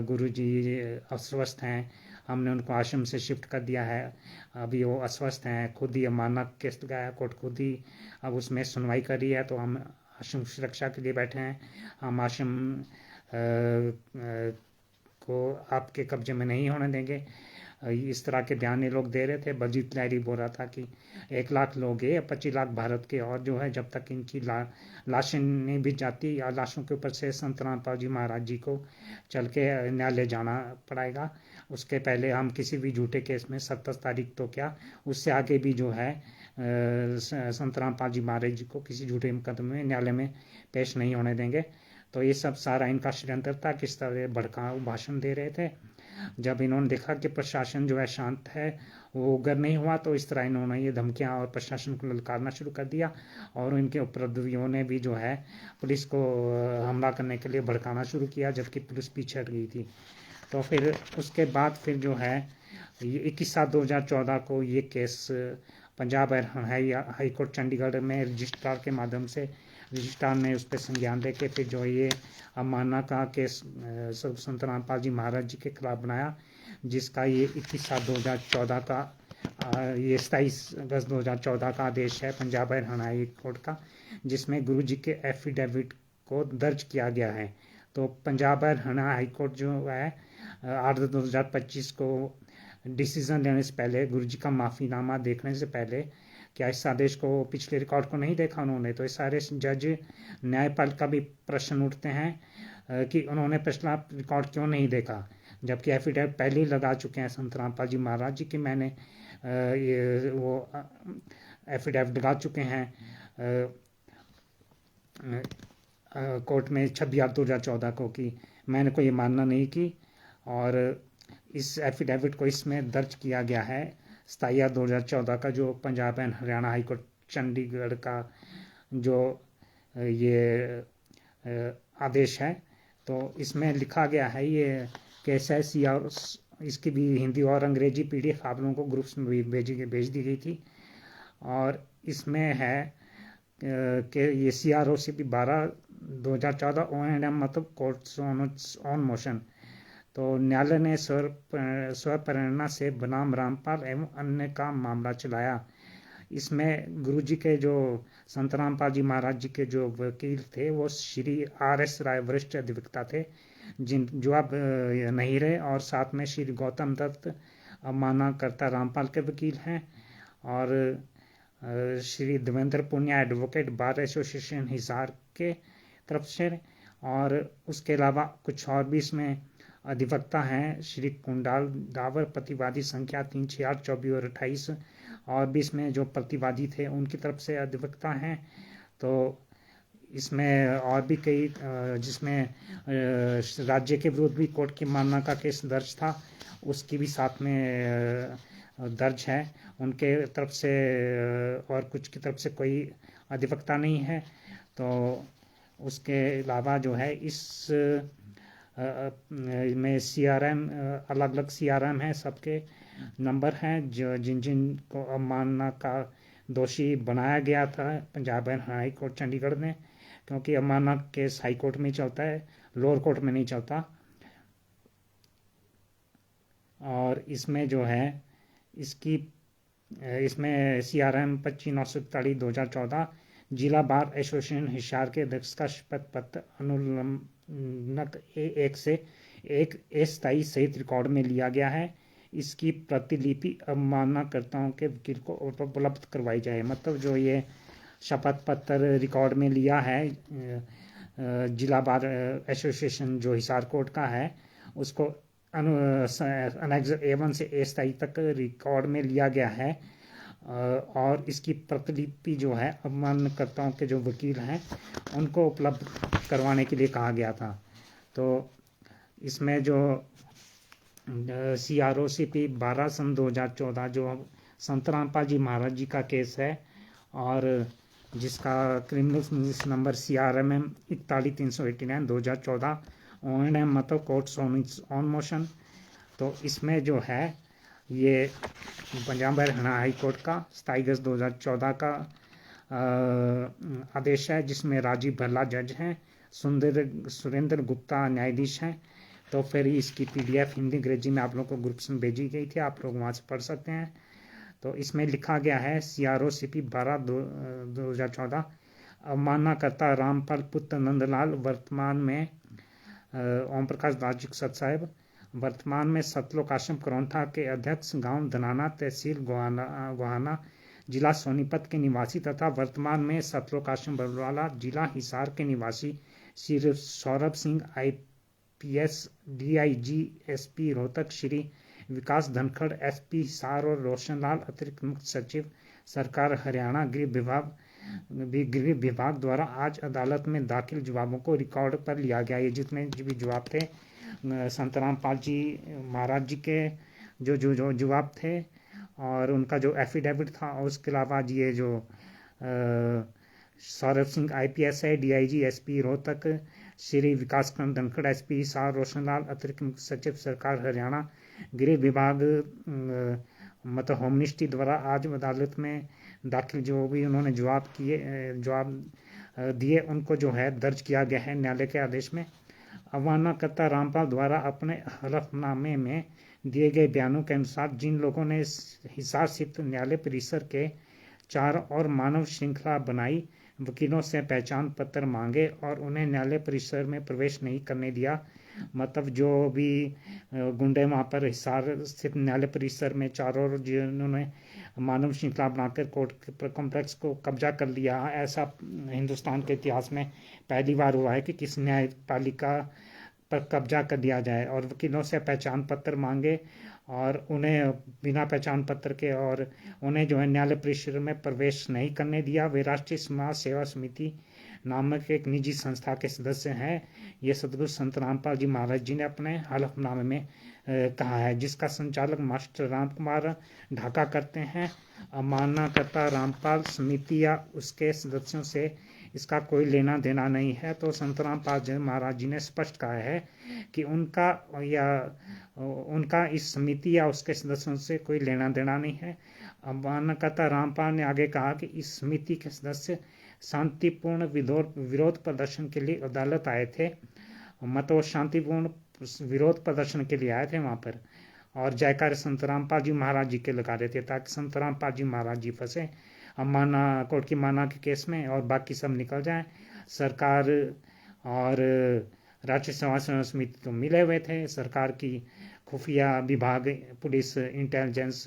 गुरुजी अस्वस्थ हैं, हमने उनको आश्रम से शिफ्ट कर दिया है, अभी वो अस्वस्थ हैं। खुद ही अमानक केस गया कोर्ट, खुद ही अब उसमें सुनवाई कर रही है। तो हम आश्रम सुरक्षा के लिए बैठे हैं, हम आश्रम को आपके कब्जे में नहीं होने देंगे। इस तरह के बयान ये लोग दे रहे थे। बलजीत लहरी बोल रहा था कि 1 लाख लोग हैं या 25 लाख भारत के, और जो है जब तक इनकी लाशें नहीं भिज जाती या लाशों के ऊपर से संत रामपाल जी महाराज जी को चल के न्यायालय जाना पड़ेगा, उसके पहले हम किसी भी झूठे केस में 27 तारीख तो क्या उससे आगे भी जो है संत रामपाल जी महाराज जी को किसी झूठे मुकदमे में न्यायालय में पेश नहीं होने देंगे। तो ये सब सारा इनका षड्यंत्र था। किस तरह भड़काऊ भाषण दे रहे थे। जब इन्होंने देखा कि प्रशासन जो है शांत है, वो उग्र नहीं हुआ, तो इस तरह इन्होंने ये धमकियां और प्रशासन को ललकारना शुरू कर दिया, और इनके उपद्रवियों ने भी जो है पुलिस को हमला करने के लिए भड़काना शुरू किया, जबकि पुलिस पीछे हट गई थी। तो फिर उसके बाद फिर जो है 21/7/2014 को ये case Punjab high court Chandigarh में रजिस्ट्रार के माध्यम से रजिस्ट्रार ने उस पर संज्ञान लेके फिर जो ये अवमानना का केस संत रामपाल जी महाराज जी के खिलाफ बनाया, जिसका ये 21/7/2014 का ये 27 अगस्त 2014 का आदेश है पंजाब हरियाणा हाई कोर्ट का, जिसमें गुरु जी के एफिडेविट को दर्ज किया गया है। तो पंजाब हरियाणा हाई कोर्ट जो है 8/2025 को डिसीजन लेने से पहले, गुरु जी का माफ़ीनामा देखने से पहले, क्या इस आदेश को पिछले रिकॉर्ड को नहीं देखा उन्होंने? तो इस सारे जज न्यायपाल का भी प्रश्न उठते हैं कि उन्होंने पिछला रिकॉर्ड क्यों नहीं देखा, जबकि एफिडेविट पहले ही लगा चुके हैं संत रामपाल जी महाराज जी की। मैंने ये वो एफिडेविट लगा चुके हैं कोर्ट में 26/8/2014 को कि मैंने कोई मानना नहीं की, और इस एफिडेविट को इसमें दर्ज किया गया है 27/8/2014 का, जो Punjab and Haryana high court Chandigarh का जो ये आदेश है। तो इसमें लिखा गया है ये केस है इसकी भी हिंदी और अंग्रेजी PDF आप लोगों को ग्रुप्स में भेज दी गई थी, और इसमें है कि ये CROCP 12/2014 O&M मतलब कोर्ट्स ऑन मोशन। तो न्यायालय ने स्वप्रेरणा से बनाम रामपाल एवं अन्य का मामला चलाया। इसमें गुरु जी के जो संत रामपाल जी महाराज जी के जो वकील थे वो श्री RS राय वरिष्ठ अधिवक्ता थे, जो अब नहीं रहे, और साथ में श्री गौतम दत्त अवमाननाकर्ता रामपाल के वकील हैं, और Shri Devendra Punia advocate bar association Hisar के तरफ से, और उसके अलावा कुछ और भी इसमें अधिवक्ता हैं, श्री कुंडाल दावर प्रतिवादी संख्या 3, 6, 8, 24 और 28, और भी इसमें जो प्रतिवादी थे उनकी तरफ से अधिवक्ता हैं। तो इसमें और भी कई जिसमें राज्य के विरुद्ध भी कोर्ट की मानना का केस दर्ज था, उसकी भी साथ में दर्ज है उनके तरफ से, और कुछ की तरफ से कोई अधिवक्ता नहीं है। तो उसके अलावा जो है इस में CRM अलग अलग CRM है, सबके नंबर हैं जो जिन को अवमानना का दोषी बनाया गया था पंजाब हाई कोर्ट चंडीगढ़ में, क्योंकि अवमानना केस हाई कोर्ट में ही चलता है, लोअर कोर्ट में नहीं चलता। और इसमें जो है इसमें CRM 25/941/2014 जिला बार एसोसिएशन हिसार के अध्यक्ष का शपथ पत्र अनुलंबनक A1 से 1 A27 सहित रिकॉर्ड में लिया गया है। इसकी प्रतिलिपि अवमाननाकर्ताओं के वकील को उपलब्ध करवाई जाए। मतलब जो ये शपथ पत्र रिकॉर्ड में लिया है जिला बार एसोसिएशन जो हिसार कोर्ट का है, उसको अनेक्स A1 से A27 तक रिकॉर्ड में लिया गया है, और इसकी प्रतिलिपि जो है अवमानकर्ताओं के जो वकील हैं उनको उपलब्ध करवाने के लिए कहा गया था। तो इसमें जो CROCP 12 सन 2014 जो संत रामपाल जी महाराज जी का केस है और जिसका क्रिमिनल नंबर CRMM 41389 2014 O&M मतलब कोर्ट्स ऑन मोशन। तो इसमें जो है ये पंजाब हरियाणा हाई कोर्ट का 27 अगस्त 2014 का आदेश है, जिसमें राजीव भल्ला जज हैं, सुरेंद्र गुप्ता न्यायाधीश हैं। तो फिर इसकी PDF हिंदी अंग्रेजी में आप लोगों को ग्रुप्स में भेजी गई थी, आप लोग वहाँ से पढ़ सकते हैं। तो इसमें लिखा गया है CROCP 12 2014 अवमाननाकर्ता रामपाल पुत्र नंदलाल वर्तमान में ओम प्रकाश दास जी सत साहिब वर्तमान में सतलोक आश्रम करौंठा के अध्यक्ष, गांव धनाना, तहसील गोहाना, जिला सोनीपत के निवासी तथा वर्तमान में सतलोक आश्रम बरवाला, जिला हिसार के निवासी Shri Saurabh Singh IPS DIG SP Rohtak, Shri विकास धनखड़ SP हिसार और रोशनलाल अतिरिक्त मुख्य सचिव सरकार हरियाणा गृह विभाग द्वारा आज अदालत में दाखिल जवाबों को रिकॉर्ड पर लिया गया। ये जितने भी जवाब थे संत रामपाल जी महाराज जी के जो जवाब थे और उनका जो एफिडेविट था, और उसके अलावा ये जो सौरभ सिंह IPS है DIG SP रोहतक, श्री विकास धनखड़ SP हिसार, रोशनलाल अतिरिक्त मुख्य सचिव सरकार हरियाणा गृह विभाग मतलब होम मिनिस्ट्री द्वारा आज अदालत में दाखिल जो भी उन्होंने जवाब दिए उनको जो है दर्ज किया गया है न्यायालय के आदेश में। अवमाननाकर्ता रामपाल द्वारा अपने हलफनामे में दिए गए बयानों के अनुसार जिन लोगों ने हिसार स्थित न्यायालय परिसर के 4 और मानव श्रृंखला बनाई, वकीलों से पहचान पत्र मांगे और उन्हें न्यायालय परिसर में प्रवेश नहीं करने दिया, मतलब जो भी गुंडे वहाँ पर हिसार स्थित न्यायालय परिसर में चारों ओर जिन्होंने मानव श्रृंखला बनाकर कोर्ट कॉम्प्लेक्स को कब्जा कर लिया, ऐसा हिंदुस्तान के इतिहास में पहली बार हुआ है कि किसी न्यायपालिका पर कब्जा कर दिया जाए। और वकीलों से पहचान पत्र मांगे और उन्हें बिना पहचान पत्र के और उन्हें जो है न्यायालय परिसर में प्रवेश नहीं करने दिया। वे राष्ट्रीय समाज सेवा समिति नामक एक निजी संस्था के सदस्य हैं। ये सदगुरु संत रामपाल जी महाराज जी ने अपने हलफनामे में कहा है, जिसका संचालक मास्टर राम कुमार ढाका करते हैं। अवमाननाकर्ता रामपाल समिति या उसके सदस्यों से इसका कोई लेना देना नहीं है। तो संत रामपाल जी महाराज जी ने स्पष्ट कहा है कि उनका इस समिति या उसके सदस्यों से कोई लेना देना नहीं है। अवमाननाकर्ता रामपाल ने आगे कहा कि इस समिति के सदस्य शांतिपूर्ण विरोध प्रदर्शन के लिए अदालत आए थे, मतलब शांतिपूर्ण विरोध प्रदर्शन के लिए आए थे वहाँ पर, और जयकार संत रामपाल जी महाराज जी के लगा रहे थे ताकि संत रामपाल जी महाराज जी फंसे कोर्ट की माना के केस में और बाकी सब निकल जाए। सरकार और राष्ट्रीय समाज सेवा समिति तो मिले हुए थे, सरकार की खुफिया विभाग, पुलिस, इंटेलिजेंस,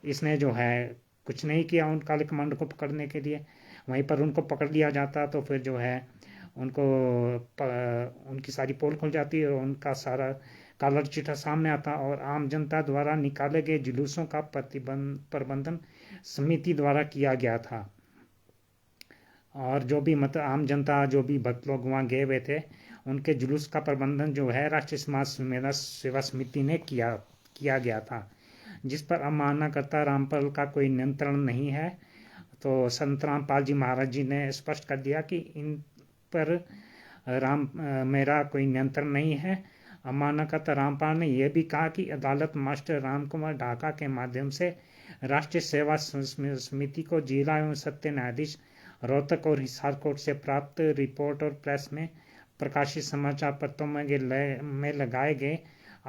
इसने जो है कुछ नहीं किया उन काले कमांडो को पकड़ने के लिए। वहीं पर उनको पकड़ लिया जाता तो फिर जो है उनकी सारी पोल खुल जाती और उनका सारा काला चिट्ठा सामने आता और आम जनता द्वारा निकाले गए जुलूसों का प्रबंधन समिति द्वारा किया गया था। और जो भी मतलब आम जनता जो भी भक्त लोग वहाँ गए हुए थे उनके जुलूस का प्रबंधन जो है राष्ट्रीय समाज सेवा समिति ने किया गया था, जिस पर अवमाननाकर्ता रामपाल का कोई नियंत्रण नहीं है। तो संत रामपाल जी महाराज जी ने स्पष्ट कर दिया कि इन पर मेरा कोई नियंत्रण नहीं है। अवमाननाकर्ता रामपाल ने यह भी कहा कि अदालत मास्टर राम कुमार ढाका के माध्यम से राष्ट्रीय सेवा समिति को जिला एवं सत्य न्यायाधीश रोहतक और हिसार कोर्ट से प्राप्त रिपोर्ट और प्रेस में प्रकाशित समाचार पत्रों में लगाए गए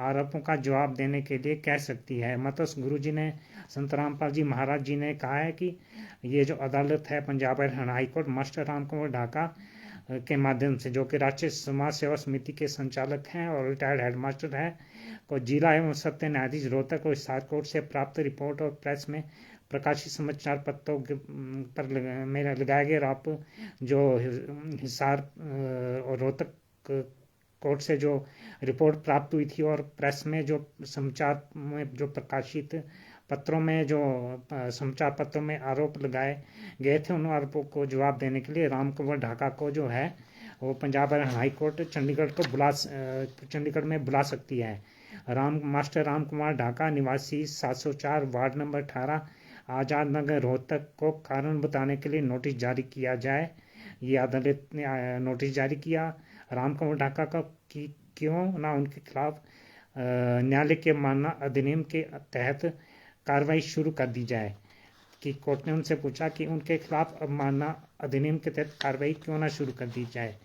आरोपों का जवाब देने के लिए कह सकती है। मतलब गुरु जी ने संत रामपाल जी महाराज जी ने कहा है कि ये जो अदालत है Punjab Haryana high court master Ram Kumar Dhaka के माध्यम से, जो कि राष्ट्रीय समाज सेवा समिति के संचालक हैं और रिटायर्ड हेडमास्टर हैं, को जिला एवं सत्य न्यायाधीश रोहतक और हिसार कोर्ट से प्राप्त रिपोर्ट और प्रेस में प्रकाशित समाचार पत्रों पर मेरा लगाए गए आरोप जो हिसार और रोहतक कोर्ट से जो रिपोर्ट प्राप्त हुई थी और प्रेस में जो समाचार में जो प्रकाशित पत्रों में जो समाचार पत्रों में आरोप लगाए गए थे, उन आरोपों को जवाब देने के लिए राम कुमार ढाका को जो है वो पंजाब हाई कोर्ट चंडीगढ़ में बुला सकती है। मास्टर राम कुमार ढाका निवासी 704 वार्ड नंबर 18 आजाद नगर रोहतक को कारण बताने के लिए नोटिस जारी किया जाए। ये अदालत ने नोटिस जारी किया राम कुमार ढाका का कि क्यों ना उनके खिलाफ न्यायालय के मानना अधिनियम के तहत कार्रवाई शुरू कर दी जाए। कि कोर्ट ने उनसे पूछा कि उनके खिलाफ अवमानना अधिनियम के तहत कार्रवाई क्यों ना शुरू कर दी जाए।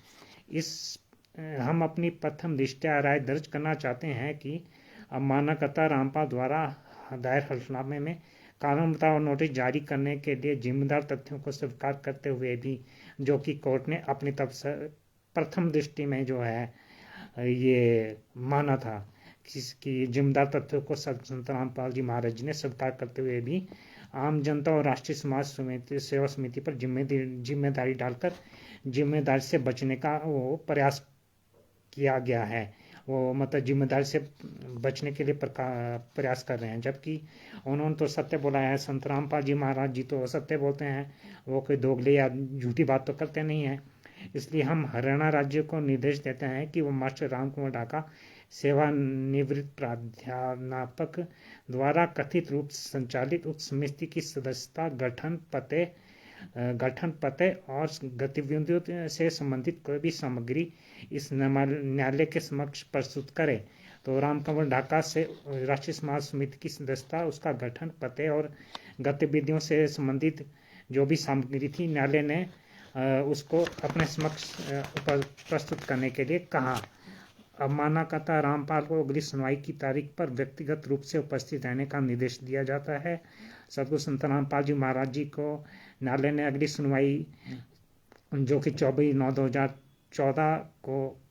हम अपनी प्रथम दृष्टया राय दर्ज करना चाहते हैं कि अवमाननाकर्ता रामपाल द्वारा दायर हलफनामे में कारण बताओ नोटिस जारी करने के लिए जिम्मेदार तथ्यों को स्वीकार करते हुए भी, जो कि कोर्ट ने अपनी तरफ से प्रथम दृष्टि में जो है ये माना था, कि जिम्मेदार तथ्यों को संत रामपाल जी महाराज जी ने स्वीकार करते हुए भी आम जनता और राष्ट्रीय समाज सेवा समिति पर जिम्मेदारी डालकर जिम्मेदारी से बचने का वो प्रयास किया गया है। वो मतलब जिम्मेदारी से बचने के लिए प्रयास कर रहे हैं, जबकि उन्होंने तो सत्य बोला है। संत रामपाल जी महाराज जी तो सत्य बोलते हैं, वो कोई दोगले या झूठी बात तो करते नहीं हैं। इसलिए हम हरियाणा राज्य को निर्देश देते हैं कि वो मास्टर राम कुमार ढाका सेवानिवृत्त प्राध्यापक द्वारा कथित रूप से संचालित उक्त समिति की सदस्यता गठन पते और गतिविधियों से संबंधित कोई भी सामग्री इस न्यायालय के समक्ष प्रस्तुत करे। तो राम कुमार ढाका से राष्ट्रीय समाज समिति की सदस्यता, उसका गठन पते और गतिविधियों से संबंधित जो भी सामग्री थी, न्यायालय ने उसको अपने समक्ष प्रस्तुत करने के लिए कहा। अवमाननाकर्ता रामपाल को अगली सुनवाई की तारीख पर व्यक्तिगत रूप से उपस्थित रहने का निर्देश दिया जाता है। सदगुरु संत रामपाल जी महाराज जी को न्यायालय ने अगली सुनवाई जो कि 24/9/2014 को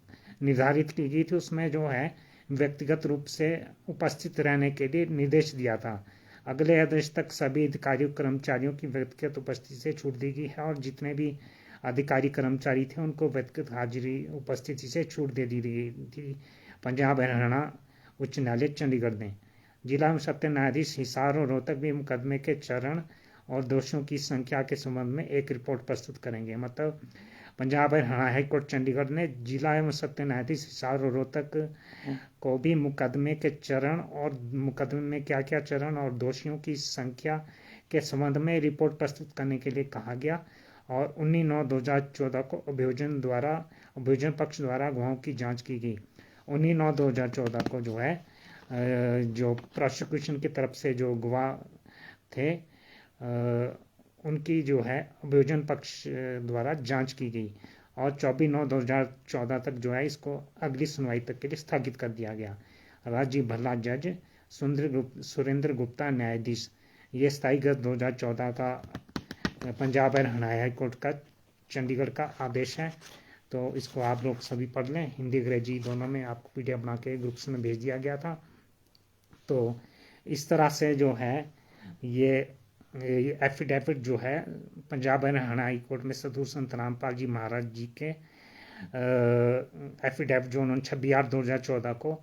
निर्धारित की गई थी, उसमें जो है व्यक्तिगत रूप से उपस्थित रहने के लिए निर्देश दिया था। अगले आदेश तक सभी अधिकारियों कर्मचारियों की व्यक्तिगत उपस्थिति से छूट दी गई है और जितने भी अधिकारी कर्मचारी थे उनको व्यक्तिगत हाजिरी उपस्थिति से छूट दे दी गई थी। पंजाब हरियाणा उच्च न्यायालय चंडीगढ़ ने जिला एवं सत्य न्यायाधीश हिसार और रोहतक भी मुकदमे के चरण और दोषियों की संख्या के संबंध में एक रिपोर्ट प्रस्तुत करेंगे। मतलब पंजाब हरियाणा हाईकोर्ट चंडीगढ़ ने जिला एवं सत्य न्यायाधीश हिसार और रोहतक को भी मुकदमे के चरण और मुकदमे में क्या क्या चरण और दोषियों की संख्या के संबंध में रिपोर्ट प्रस्तुत करने के लिए कहा गया। और 19/9/2014 को अभियोजन पक्ष द्वारा गवाहों की जांच की गई। 19/9/2014 को जो है जो प्रोसिक्यूशन की तरफ से जो गवाह थे उनकी जो है अभियोजन पक्ष द्वारा जांच की गई और 24/9/2014 तक जो है इसको अगली सुनवाई तक के लिए स्थगित कर दिया गया। राजीव भल्ला जज, सुरेंद्र गुप्ता न्यायाधीश। ये 27/10/2014 का पंजाब हरियाणा हाई कोर्ट का चंडीगढ़ का आदेश है। तो इसको आप लोग सभी पढ़ लें, हिंदी अंग्रेजी दोनों में आपको PDF बना के ग्रुप्स में भेज दिया गया था। तो इस तरह से जो है ये एफिडेविट जो है पंजाब हरियाणा हाई कोर्ट में सदगुरु संत रामपाल जी महाराज जी के एफिडेविट जो उन्होंने 26/8/2014 को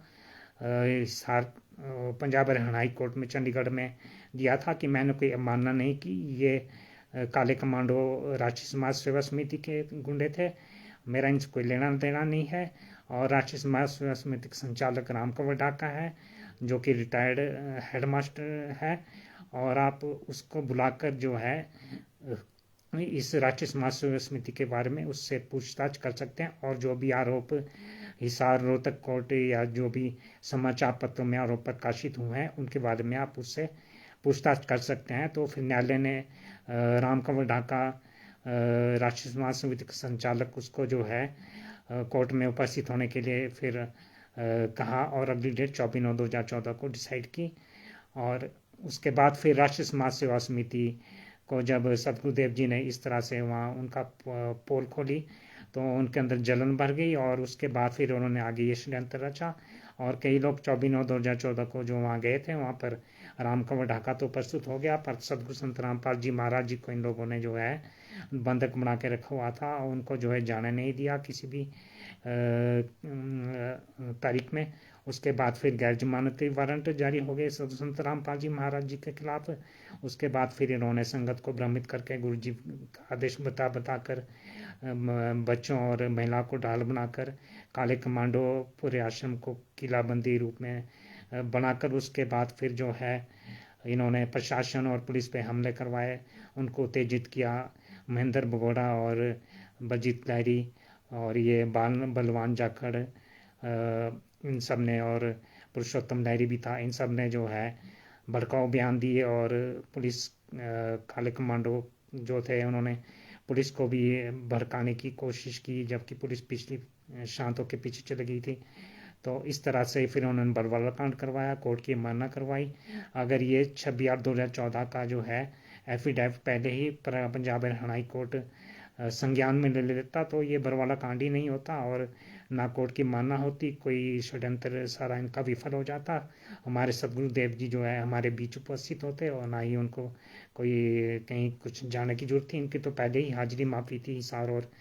पंजाब हरियाणा हाई कोर्ट में चंडीगढ़ में दिया था कि मैंने कोई अवमानना नहीं की। ये काले कमांडो राष्ट्रीय समाज सेवा समिति के गुंडे थे, मेरा इनसे कोई लेना देना नहीं है। और राष्ट्रीय समाज सेवा समिति के संचालक राम कुमार ढाका है जो कि रिटायर्ड हेडमास्टर है और आप उसको बुलाकर जो है इस राष्ट्रीय समाज सेवा समिति के बारे में उससे पूछताछ कर सकते हैं। और जो भी आरोप हिसार रोहतक कोर्ट या जो भी समाचार पत्रों में आरोप प्रकाशित हुए हैं उनके बारे में आप उससे पूछताछ कर सकते हैं। तो फिर न्यायालय ने राम कुमार ढाका राष्ट्रीय समाज समिति के संचालक उसको जो है कोर्ट में उपस्थित होने के लिए फिर कहा और अगली डेट 24/9/2014 को डिसाइड की। और उसके बाद फिर राष्ट्रीय समाज सेवा समिति को जब सतगुरुदेव जी ने इस तरह से वहाँ उनका पोल खोली तो उनके अंदर जलन भर गई और उसके बाद फिर उन्होंने आगे ये षड्यंत्र रचा। और कई लोग 24/9/2014 को जो वहाँ गए थे वहाँ पर राम कुमार ढाका तो प्रस्तुत हो गया, पर सदगुरु संत रामपाल जी महाराज जी को इन लोगों ने जो है बंधक बना के रखा हुआ था और उनको जो है जाने नहीं दिया किसी भी तारीख में। उसके बाद फिर गैर जमानती वारंट जारी हो गए संत रामपाल जी महाराज जी के खिलाफ। उसके बाद फिर इन्होंने संगत को भ्रमित करके गुरु जी का आदेश बताकर बच्चों और महिला को ढाल बनाकर काले कमांडो पूरे आश्रम को किलाबंदी रूप में बनाकर उसके बाद फिर जो है इन्होंने प्रशासन और पुलिस पे हमले करवाए, उनको उत्तेजित किया। महेंद्र भगोड़ा और बलजीत लाहिरी और ये बलवान जाखड़ इन सब ने, और पुरुषोत्तम लाहिरी भी था, इन सब ने जो है भड़काऊ बयान दिए और पुलिस काले कमांडो जो थे उन्होंने पुलिस को भी भड़काने की कोशिश की, जबकि पुलिस पिछली शांत होकर पीछे चली गई थी। तो इस तरह से फिर उन्होंने बरवाला कांड करवाया, कोर्ट की मानना करवाई। अगर ये 26/8/2014 का जो है एफिडेविट पहले ही पंजाब हरियाणा हाई कोर्ट संज्ञान में ले लेता तो ये बरवाला कांड ही नहीं होता और ना कोर्ट की मानना होती, कोई षड्यंत्र सारा इनका विफल हो जाता। हमारे सदगुरुदेव जी जो है हमारे बीच उपस्थित होते और ना ही उनको कोई कहीं कुछ जाने की जरूरत थी। इनकी तो पहले ही हाजिरी माफी थी हिसार और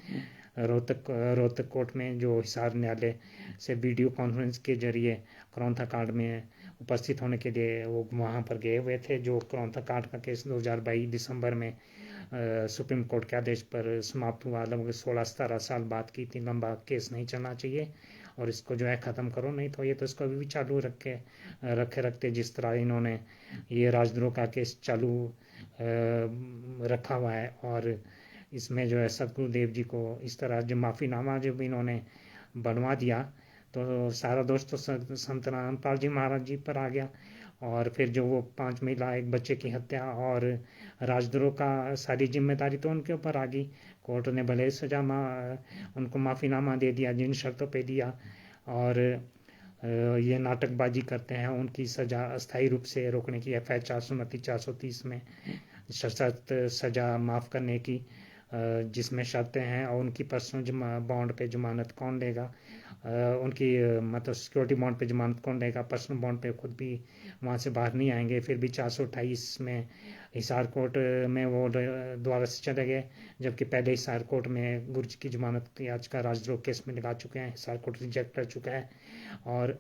रोहतक कोर्ट में, जो हिसार न्यायालय से वीडियो कॉन्फ्रेंस के जरिए करौंथा कांड में उपस्थित होने के लिए वो वहाँ पर गए हुए थे। जो करौंथा कांड का केस 2022 दिसंबर में सुप्रीम कोर्ट के आदेश पर समाप्त हुआ। लगभग 16-17 साल बाद की इतनी लंबा केस नहीं चलना चाहिए और इसको जो है ख़त्म करो, नहीं तो ये तो इसको अभी भी चालू रखते जिस तरह इन्होंने ये राजद्रोह का केस चालू रखा हुआ है। और इसमें जो है सतगुरुदेव जी को इस तरह जो माफ़ीनामा जब इन्होंने बनवा दिया तो सारा दोष तो संत रामपाल जी महाराज जी पर आ गया। और फिर जो वो 5 महिला एक बच्चे की हत्या और राजद्रोह का सारी जिम्मेदारी तो उनके ऊपर आ गई। कोर्ट ने भले सजा उनको माफ़ीनामा दे दिया जिन शर्तों पे दिया, और ये नाटकबाजी करते हैं उनकी सज़ा अस्थायी रूप से रोकने की FI 429-430 में सशर्त सज़ा माफ़ करने की जिसमें शर्तें हैं, और उनकी पर्सनल बॉन्ड पे जमानत कौन देगा, उनकी मतलब सिक्योरिटी बॉन्ड पे जमानत कौन देगा, पर्सनल बॉन्ड पे खुद भी वहाँ से बाहर नहीं आएंगे। फिर भी 428 में हिसार कोर्ट में वो दोबारा से चले गए, जबकि पहले हिसार कोर्ट में गुरु जी की जमानत याचिका राजद्रोह केस में लगा चुके हैं, हिसार कोर्ट रिजेक्ट कर चुका है। और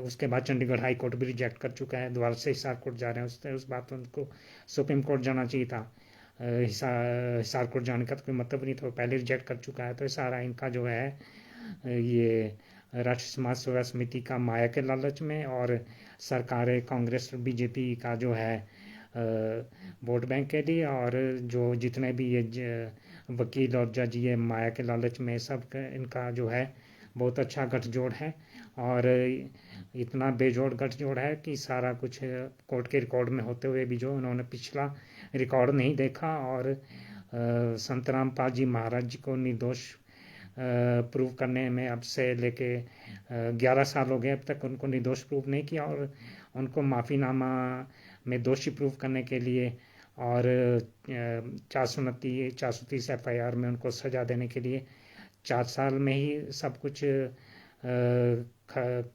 उसके बाद चंडीगढ़ हाई कोर्ट भी रिजेक्ट कर चुका है, दोबारा से हिसार कोर्ट जा रहे हैं। उस बात उनको सुप्रीम कोर्ट जाना चाहिए था, हिसार कोर्ट जाने का तो कोई मतलब नहीं था, पहले रिजेक्ट कर चुका है। तो सारा इनका जो है ये राष्ट्रीय समाज सेवा समिति का माया के लालच में और सरकार कांग्रेस बीजेपी का जो है वोट बैंक के लिए, और जो जितने भी ये वकील और जज ये माया के लालच में, सब इनका जो है बहुत अच्छा गठजोड़ है। और इतना बेजोड़ गठजोड़ है कि सारा कुछ कोर्ट के रिकॉर्ड में होते हुए भी जो उन्होंने पिछला रिकॉर्ड नहीं देखा और संत रामपाल जी महाराज जी को निर्दोष प्रूव करने में अब से लेके 11 साल हो गए, अब तक उनको निर्दोष प्रूव नहीं किया। और उनको माफ़ीनामा में दोषी प्रूव करने के लिए और 430 FIR में उनको सज़ा देने के लिए 4 साल में ही सब कुछ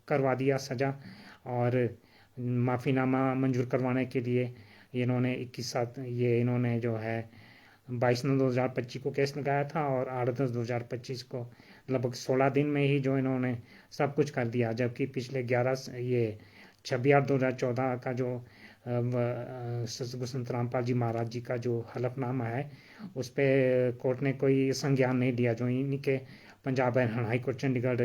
करवा दिया सज़ा। और माफ़ीनामा मंजूर करवाने के लिए इन्होंने 21 ये इन्होंने जो है 22/9/2025 को केस लगाया था और 8/10/2025 को लगभग 16 दिन में ही जो इन्होंने सब कुछ कर दिया। जबकि पिछले 26/8/2014 का जो सतगुरु संत रामपाल जी महाराज जी का जो हलफनामा है उस पर कोर्ट ने कोई संज्ञान नहीं दिया, जो इनके पंजाब हरियाणा हाई कोर्ट चंडीगढ़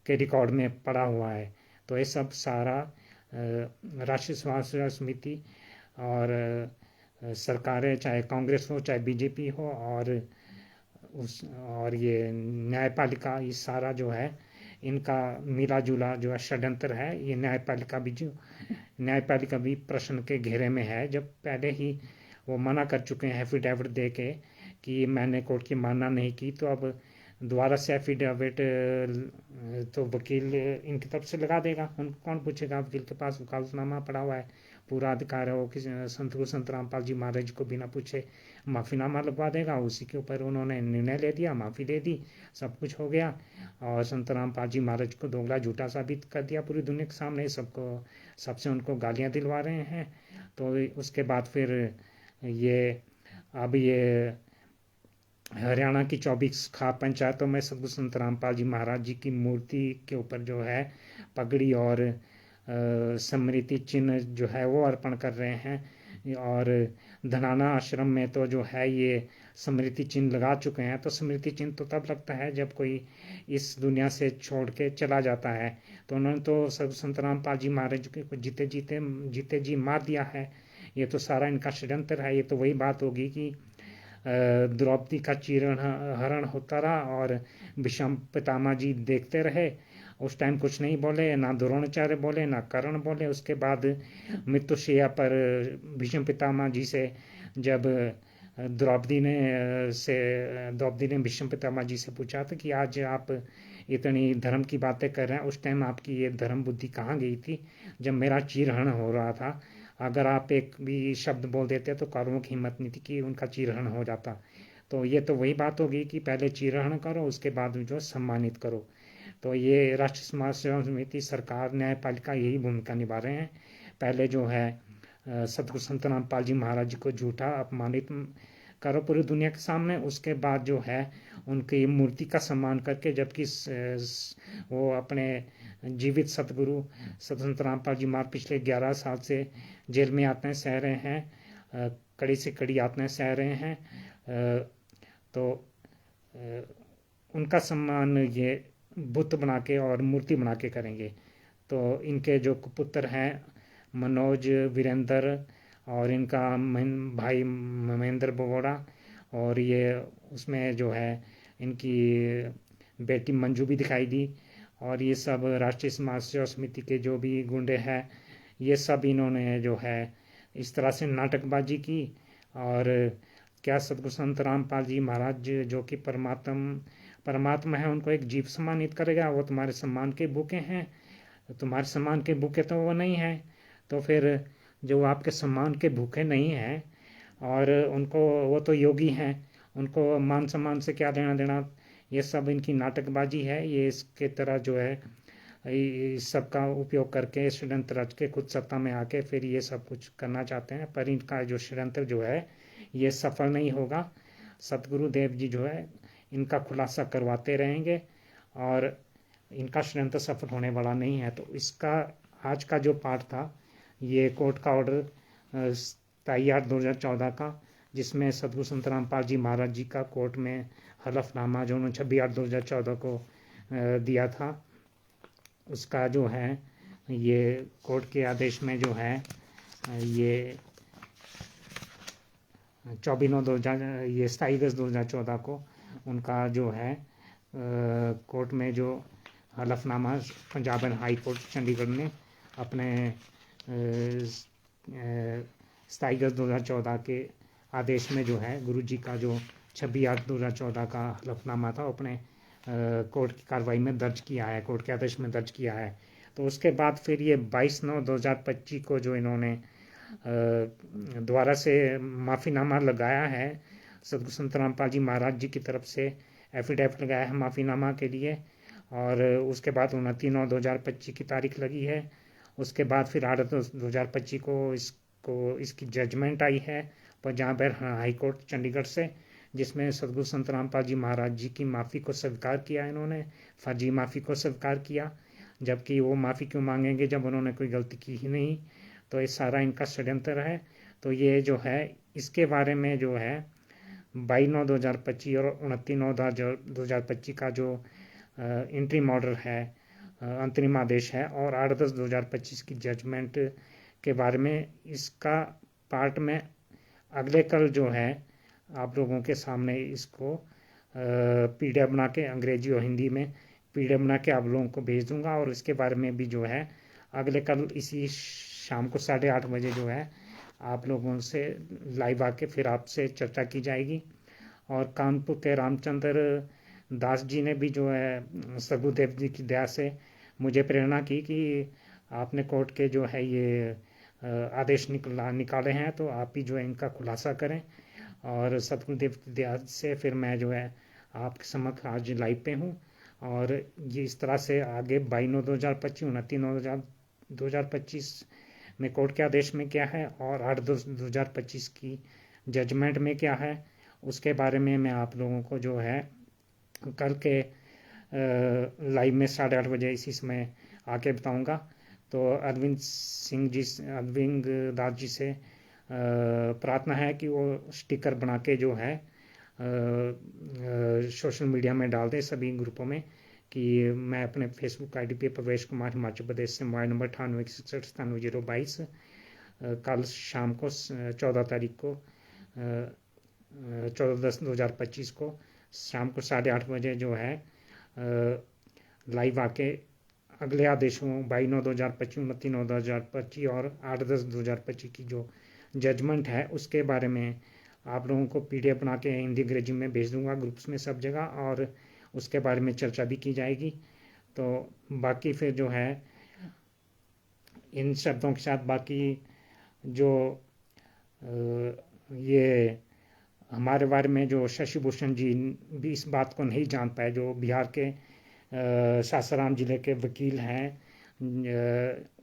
के रिकॉर्ड में पड़ा हुआ है। तो ये सब सारा राष्ट्रीय समाज सेवा समिति और सरकारें, चाहे कांग्रेस हो चाहे बीजेपी हो और ये न्यायपालिका, ये सारा जो है इनका मिला जुला जो है षड्यंत्र है। ये न्यायपालिका भी प्रश्न के घेरे में है, जब पहले ही वो मना कर चुके हैं एफिडेविट दे के कि मैंने कोर्ट की मानना नहीं की। तो अब दोबारा से एफिडेविट तो वकील इनकी तरफ से लगा देगा, उनको कौन पूछेगा, वकील के पास वकालतनामा पड़ा हुआ है, पूरा अधिकार है वो कि संत रामपाल जी महाराज को बिना पूछे माफ़ीनामा लगवा देगा। उसी के ऊपर उन्होंने निर्णय ले दिया, माफ़ी दे दी, सब कुछ हो गया। और संत रामपाल जी महाराज को दोगला झूठा साबित कर दिया पूरी दुनिया के सामने, सबसे उनको गालियाँ दिलवा रहे हैं। तो उसके बाद फिर ये हरियाणा की 24 खाप पंचायतों में सतगुरु संत रामपाल जी महाराज जी की मूर्ति के ऊपर जो है पगड़ी और स्मृति चिन्ह जो है वो अर्पण कर रहे हैं। और धनाना आश्रम में तो जो है ये स्मृति चिन्ह लगा चुके हैं। तो स्मृति चिन्ह तो तब लगता है जब कोई इस दुनिया से छोड़ के चला जाता है। तो उन्होंने तो सतगुरु संत रामपाल जी महाराज जी को जीते जी मार दिया है। ये तो सारा इनका षड्यंत्र है। ये तो वही बात होगी कि द्रौपदी का हरण होता रहा और भीष्म पितामह जी देखते रहे। उस टाइम कुछ नहीं बोले, ना द्रोणाचार्य बोले ना कर्ण बोले। उसके बाद मृत्युशैया पर भीष्म पितामह जी से जब द्रौपदी ने भीष्म पितामह जी से पूछा था कि आज आप इतनी धर्म की बातें कर रहे हैं, उस टाइम आपकी ये धर्म बुद्धि कहाँ गई थी जब मेरा चीरहरण हो रहा था। अगर आप एक भी शब्द बोल देते तो कौरवों की हिम्मत नहीं थी कि उनका चीरहरण हो जाता। तो ये तो वही बात होगी कि पहले चीरहरण करो, उसके बाद जो सम्मानित करो। तो ये राष्ट्रीय समाज सेवा समिति, सरकार, न्यायपालिका यही भूमिका निभा रहे हैं। पहले जो है सतगुरु संत रामपाल जी महाराज जी को झूठा अपमानित करो पूरी दुनिया के सामने। उसके बाद जो है उनकी मूर्ति का सम्मान करके, जबकि वो अपने जीवित सतगुरु संत रामपाल जी महाराज पिछले 11 साल से जेल में यातनाएं सह रहे हैं, कड़ी से कड़ी यातनाएं सह रहे हैं। तो उनका सम्मान ये बुत बना के और मूर्ति बना के करेंगे। तो इनके जो पुत्र हैं मनोज, वीरेंद्र और इनका भाई महेंद्र बगोड़ा, और ये उसमें जो है इनकी बेटी मंजू भी दिखाई दी। और ये सब राष्ट्रीय समाज सेवा समिति के जो भी गुंडे हैं, ये सब इन्होंने जो है इस तरह से नाटकबाजी की। और क्या सतगुरु संत रामपाल जी महाराज जो कि परमात्मा है, उनको एक जीव सम्मानित करेगा? वो तुम्हारे सम्मान के भूखे हैं, तुम्हारे सम्मान के भूखे तो वो नहीं है। तो फिर जो आपके सम्मान के भूखे नहीं हैं और उनको, वो तो योगी हैं, उनको मान सम्मान से क्या लेना देना? ये सब इनकी नाटकबाजी है। ये इसके तरह जो है इस सब का उपयोग करके षड्यंत्र रच के खुद सत्ता में आके फिर ये सब कुछ करना चाहते हैं। पर इनका जो षड्यंत्र जो है ये सफल नहीं होगा। सतगुरु देव जी जो है इनका खुलासा करवाते रहेंगे और इनका षड्यंत्र सफल होने वाला नहीं है। तो इसका आज का जो पाठ था, ये कोर्ट का ऑर्डर 27/8/2014 का, जिसमें सतगुरु संत रामपाल जी महाराज जी का कोर्ट में हलफनामा जो उन्होंने 26/8/2014 को दिया था, उसका जो है ये कोर्ट के आदेश में जो है ये 27/9/2014 को उनका जो है कोर्ट में जो हलफनामा Punjab and high court Chandigarh ने अपने 27/10/2014 के आदेश में जो है गुरु जी का जो 26/8/2014 का हलफनामा था अपने कोर्ट की कार्रवाई में दर्ज किया है, कोर्ट के आदेश में दर्ज किया है। तो उसके बाद फिर ये 22/9/2025 को जो इन्होंने दोबारा से माफ़ीनामा लगाया है, सतगुरु संत रामपाल जी महाराज जी की तरफ से एफिडेविट लगाया है माफ़ीनामा के लिए। और उसके बाद 29/9/2025 की तारीख लगी है। उसके बाद फिर 8/10/2025 को इसकी जजमेंट आई है पंजाब हाई कोर्ट चंडीगढ़ से, जिसमें सतगुरु संत रामपाल जी महाराज जी की माफ़ी को स्वीकार किया। इन्होंने फर्जी माफ़ी को स्वीकार किया, जबकि वो माफ़ी क्यों मांगेंगे जब उन्होंने कोई गलती की ही नहीं। तो ये सारा इनका षड्यंत्र है। तो ये जो है इसके बारे में जो है 22/9/2025 और 29/9/2025 का जो इंटरिम ऑर्डर है, अंतरिम आदेश है, और 8/10/2025 की जजमेंट के बारे में इसका पार्ट में अगले कल जो है आप लोगों के सामने इसको PDF बना के अंग्रेजी और हिंदी में PDF बना के आप लोगों को भेज दूंगा। और इसके बारे में भी जो है अगले कल इसी शाम को 8:30 बजे जो है आप लोगों से लाइव आके फिर आपसे चर्चा की जाएगी। और कानपुर के रामचंद्र दास जी ने भी जो है सतगुरुदेव जी की दया से मुझे प्रेरणा की कि आपने कोर्ट के जो है ये आदेश निकाले हैं, तो आप ही जो है इनका खुलासा करें। और सतगुरुदेव की दया से फिर मैं जो है आपके समक्ष आज लाइव पे हूँ। और ये इस तरह से आगे 22/9/2025, 29/9/2025 में कोर्ट के आदेश में क्या है और 8/10/2025 की जजमेंट में क्या है उसके बारे में मैं आप लोगों को जो है कल के लाइव में 8:30 बजे इसी समय आके बताऊंगा। तो अरविंद दास जी से प्रार्थना है कि वो स्टिकर बना के जो है सोशल मीडिया में डाल दें सभी ग्रुपों में कि मैं अपने फेसबुक आईडी पे प्रवेश कुमार हिमाचल प्रदेश से मोबाइल नंबर 9861979022 कल शाम को 14 तारीख को 14/10/2025 को शाम को 8:30 बजे जो है लाइव आके अगले आदेशों 22/9/2025, 29/9/2025 और 8/10/2025 की जो जजमेंट है उसके बारे में आप लोगों को PDF बना के हिंदी अंग्रेजी में भेज दूंगा ग्रुप्स में सब जगह, और उसके बारे में चर्चा भी की जाएगी। तो बाकी फिर जो है इन शब्दों के साथ बाकी जो ये हमारे बारे में जो शशि भूषण जी भी इस बात को नहीं जान पाए, जो बिहार के सासाराम जिले के वकील हैं,